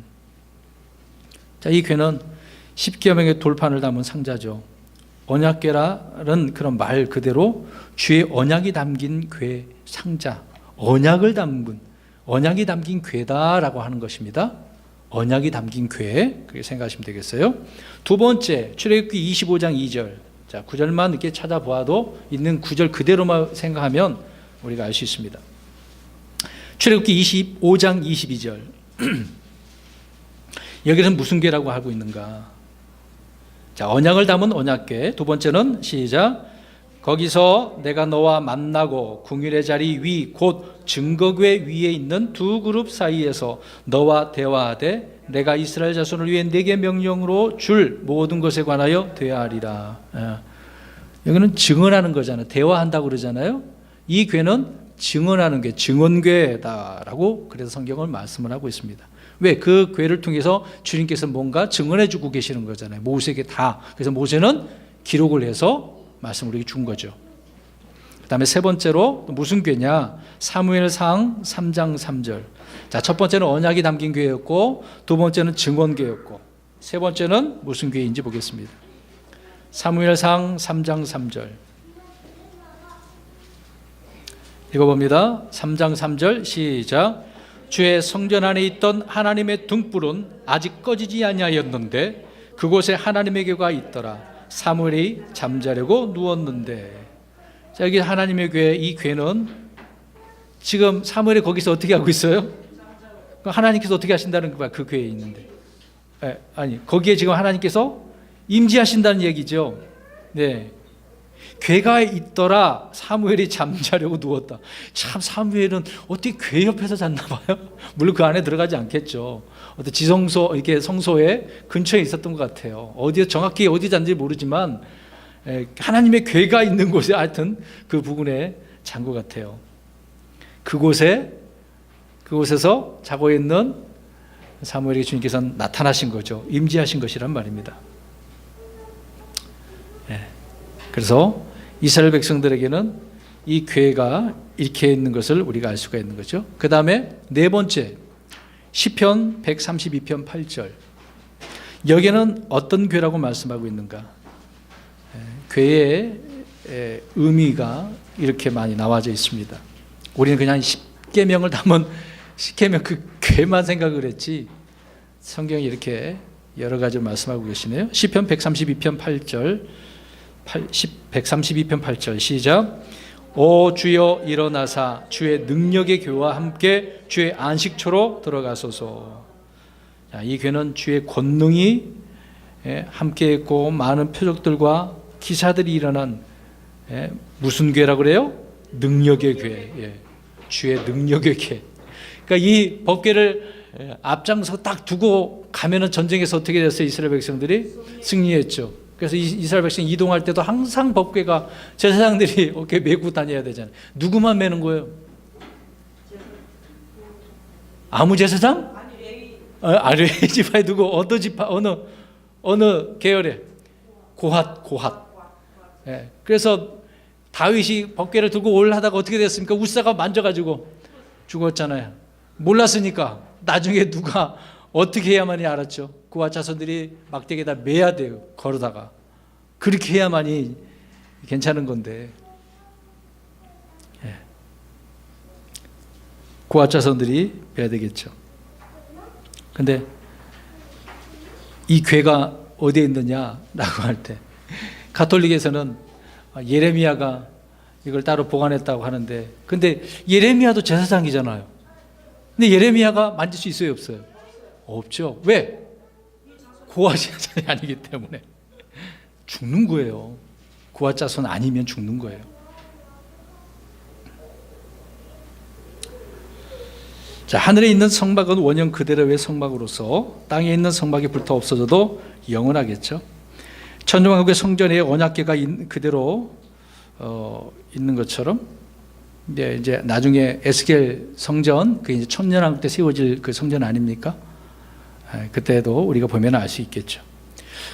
자, 이 궤는 10계명의 돌판을 담은 상자죠. 언약궤라는 그런 말 그대로 주의 언약이 담긴 궤, 상자, 언약이 담긴 궤다라고 하는 것입니다. 언약이 담긴 궤, 그렇게 생각하시면 되겠어요. 두 번째, 출애굽기 25장 2절. 자, 구절만 이렇게 찾아보아도 있는 구절 그대로만 생각하면 우리가 알 수 있습니다. 출애굽기 25장 22절. 여기서는 무슨 궤라고 하고 있는가? 자, 언약을 담은 언약궤. 두 번째는 시작. 거기서 내가 너와 만나고 궁율의 자리 위 곧 증거궤 위에 있는 두 그룹 사이에서 너와 대화하되 내가 이스라엘 자손을 위해 내게 명령으로 줄 모든 것에 관하여 대하리라. 여기는 증언하는 거잖아요. 대화한다고 그러잖아요. 이 궤는 증언하는 궤, 증언궤다라고 그래서 성경을 말씀을 하고 있습니다. 왜? 그 궤를 통해서 주님께서 뭔가 증언해 주고 계시는 거잖아요. 모세에게 다. 그래서 모세는 기록을 해서 말씀을 우리에게 준 거죠. 그 다음에 세 번째로 무슨 궤냐? 사무엘상 3장 3절. 자, 첫 번째는 언약이 담긴 궤였고, 두 번째는 증언궤였고, 세 번째는 무슨 궤인지 보겠습니다. 사무엘상 3장 3절. 읽어봅니다. 3장 3절 시작. 주의 성전 안에 있던 하나님의 등불은 아직 꺼지지 아니하였는데 그곳에 하나님의 궤가 있더라. 사무엘이 잠자려고 누웠는데. 자, 여기 하나님의 궤, 이 궤는 지금 사무엘이 거기서 어떻게 하고 있어요? 하나님께서 어떻게 하신다는 거야? 그 궤에 있는데. 아니, 거기에 지금 하나님께서 임재하신다는 얘기죠. 네. 궤가 있더라. 사무엘이 잠자려고 누웠다. 참, 사무엘은 어떻게 궤 옆에서 잤나 봐요. 물론 그 안에 들어가지 않겠죠. 어떤 지성소, 이렇게 성소에 근처에 있었던 것 같아요. 정확히 어디 잤는지 모르지만 하나님의 궤가 있는 곳에 하여튼 그 부근에 잔 것 같아요. 그곳에서 자고 있는 사무엘에게 주님께서는 나타나신 거죠. 임재하신 것이란 말입니다. 그래서 이스라엘 백성들에게는 이 궤가 이렇게 있는 것을 우리가 알 수가 있는 거죠. 그 다음에 네 번째, 시편 132편 8절. 여기는 어떤 궤라고 말씀하고 있는가? 궤의 의미가 이렇게 많이 나와져 있습니다. 우리는 그냥 10계명을 담은 10계명 그 궤만 생각을 했지 성경이 이렇게 여러 가지를 말씀하고 계시네요. 시편 132편 8절. 132편 8절 시작. 오 주여 일어나사 주의 능력의 궤와 함께 주의 안식처로 들어가소서. 자, 이 궤는 주의 권능이 함께 있고 많은 표적들과 기사들이 일어난 무슨 궤라고 그래요? 능력의 궤, 예. 주의 능력의 궤. 그러니까 이 법궤를 앞장서 딱 두고 가면은 전쟁에서 어떻게 됐어요? 이스라엘 백성들이 승리했죠. 그래서 이스라엘 백성이 이동할 때도 항상 법궤가 제사장들이 어깨에 메고 다녀야 되잖아요. 누구만 메는 거예요? 아무 제사장? 레위 지파에 누구? 어느 지파? 어느 계열에? 고핫. 예. 그래서 다윗이 법궤를 들고 올라다가 어떻게 됐습니까? 우사가 만져가지고 죽었잖아요. 몰랐으니까 나중에 누가 어떻게 해야만이 알았죠. 그와 자손들이 막대기에다 매야 돼요. 걸어다가 그렇게 해야만이 괜찮은 건데, 예. 그와 자손들이 매야 되겠죠. 근데 이 궤가 어디에 있느냐라고 할 때 가톨릭에서는 예레미야가 이걸 따로 보관했다고 하는데, 근데 예레미야도 제사장이잖아요. 근데 예레미야가 만질 수 있어요, 없어요? 없죠. 왜? 고아 제사장이 아니기 때문에 죽는 거예요. 고아 자손 아니면 죽는 거예요. 자, 하늘에 있는 성막은 원형 그대로의 성막으로서 땅에 있는 성막이 불타 없어져도 영원하겠죠. 천정왕국의 성전에 언약궤가 그대로 있는 것처럼, 이제 나중에 에스겔 성전, 그 이제 천년왕국 때 세워질 그 성전 아닙니까? 그때도 우리가 보면 알 수 있겠죠.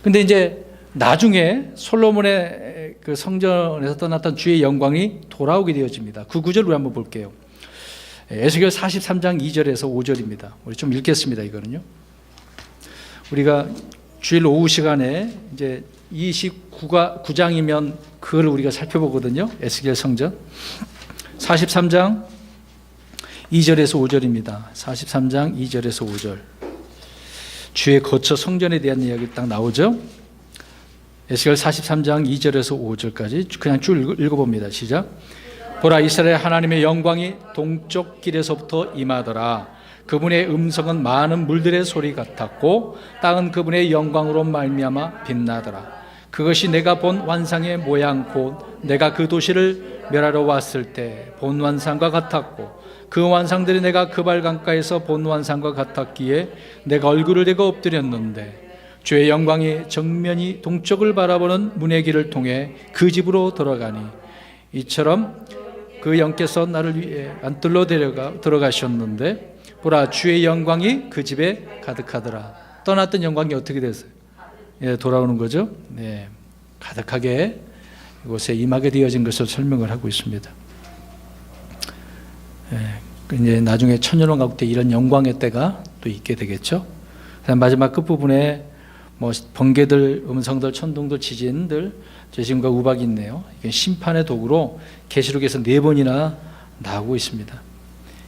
근데 이제 나중에 솔로몬의 그 성전에서 떠났던 주의 영광이 돌아오게 되어집니다. 그 구절 우리 한번 볼게요. 에스겔 43장 2절에서 5절입니다. 우리 좀 읽겠습니다. 이거는요. 우리가 주일 오후 시간에 이제 29장이면 그걸 우리가 살펴보거든요. 에스겔 성전 43장 2절에서 5절입니다. 43장 2절에서 5절. 주의 거처 성전에 대한 이야기 딱 나오죠. 에스겔 43장 2절에서 5절까지 그냥 쭉 읽어봅니다. 시작. 보라, 이스라엘 하나님의 영광이 동쪽 길에서부터 임하더라. 그분의 음성은 많은 물들의 소리 같았고 땅은 그분의 영광으로 말미암아 빛나더라. 그것이 내가 본 환상의 모양 곧 내가 그 도시를 멸하러 왔을 때 본 환상과 같았고 그 환상들이 내가 그발 강가에서 본 환상과 같았기에 내가 얼굴을 대고 엎드렸는데 주의 영광이 정면이 동쪽을 바라보는 문의 길을 통해 그 집으로 들어가니 이처럼 그 영께서 나를 위해 안뜰로 들어가셨는데 보라, 주의 영광이 그 집에 가득하더라. 떠났던 영광이 어떻게 됐어요? 예, 돌아오는 거죠. 네, 가득하게 이곳에 임하게 되어진 것을 설명을 하고 있습니다. 예, 이제 나중에 천년왕국 때 이런 영광의 때가 또 있게 되겠죠. 그다음 마지막 끝 부분에 뭐 번개들, 음성들, 천둥들, 지진들, 재심과 우박이 있네요. 이게 심판의 도구로 계시록에서 4번이나 나오고 있습니다.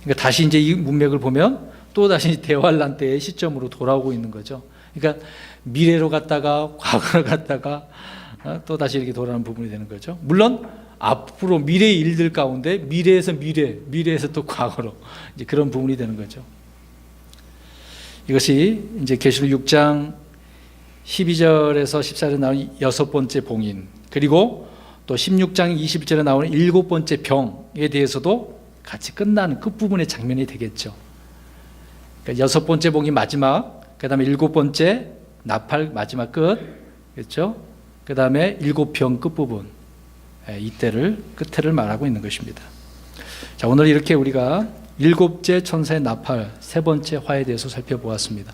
그러니까 다시 이제 이 문맥을 보면 또 다시 대환란 때의 시점으로 돌아오고 있는 거죠. 그러니까 미래로 갔다가 과거로 갔다가 또 다시 이렇게 돌아오는 부분이 되는 거죠. 물론 앞으로 미래의 일들 가운데 미래에서 또 과거로 이제 그런 부분이 되는 거죠. 이것이 이제 계시록 6장 12절에서 14절에 나오는 6번째 봉인, 그리고 또 16장 21절에 나오는 7번째 병에 대해서도 같이 끝나는 끝부분의 장면이 되겠죠. 그러니까 6번째 봉인 마지막, 그 다음에 7번째 나팔 마지막 끝, 그렇죠? 그 다음에 7병 끝부분, 이때를 끝을 말하고 있는 것입니다. 자, 오늘 이렇게 우리가 7째 천사의 나팔, 3번째 화에 대해서 살펴보았습니다.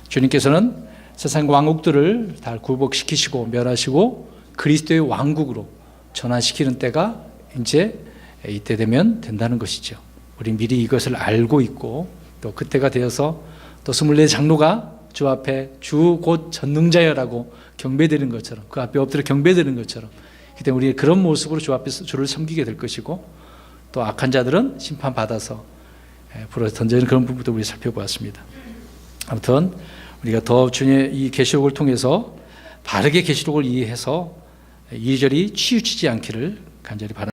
주님께서는 세상 왕국들을 다 굴복시키시고 멸하시고 그리스도의 왕국으로 전환시키는 때가 이제 이때 되면 된다는 것이죠. 우리 미리 이것을 알고 있고 또 그때가 되어서 또 24 장로가 주 앞에 주 곧 전능자여라고 경배드리는 것처럼, 그 앞에 엎드려 경배드리는 것처럼, 그때 우리 그런 모습으로 주 앞에서 주를 섬기게 될 것이고, 또 악한 자들은 심판받아서 불에 던져지는 그런 부분도 우리 살펴보았습니다. 아무튼 우리가 더 주님의 이 계시록을 통해서 바르게 계시록을 이해해서 이리저리 치우치지 않기를 간절히 바랍니다.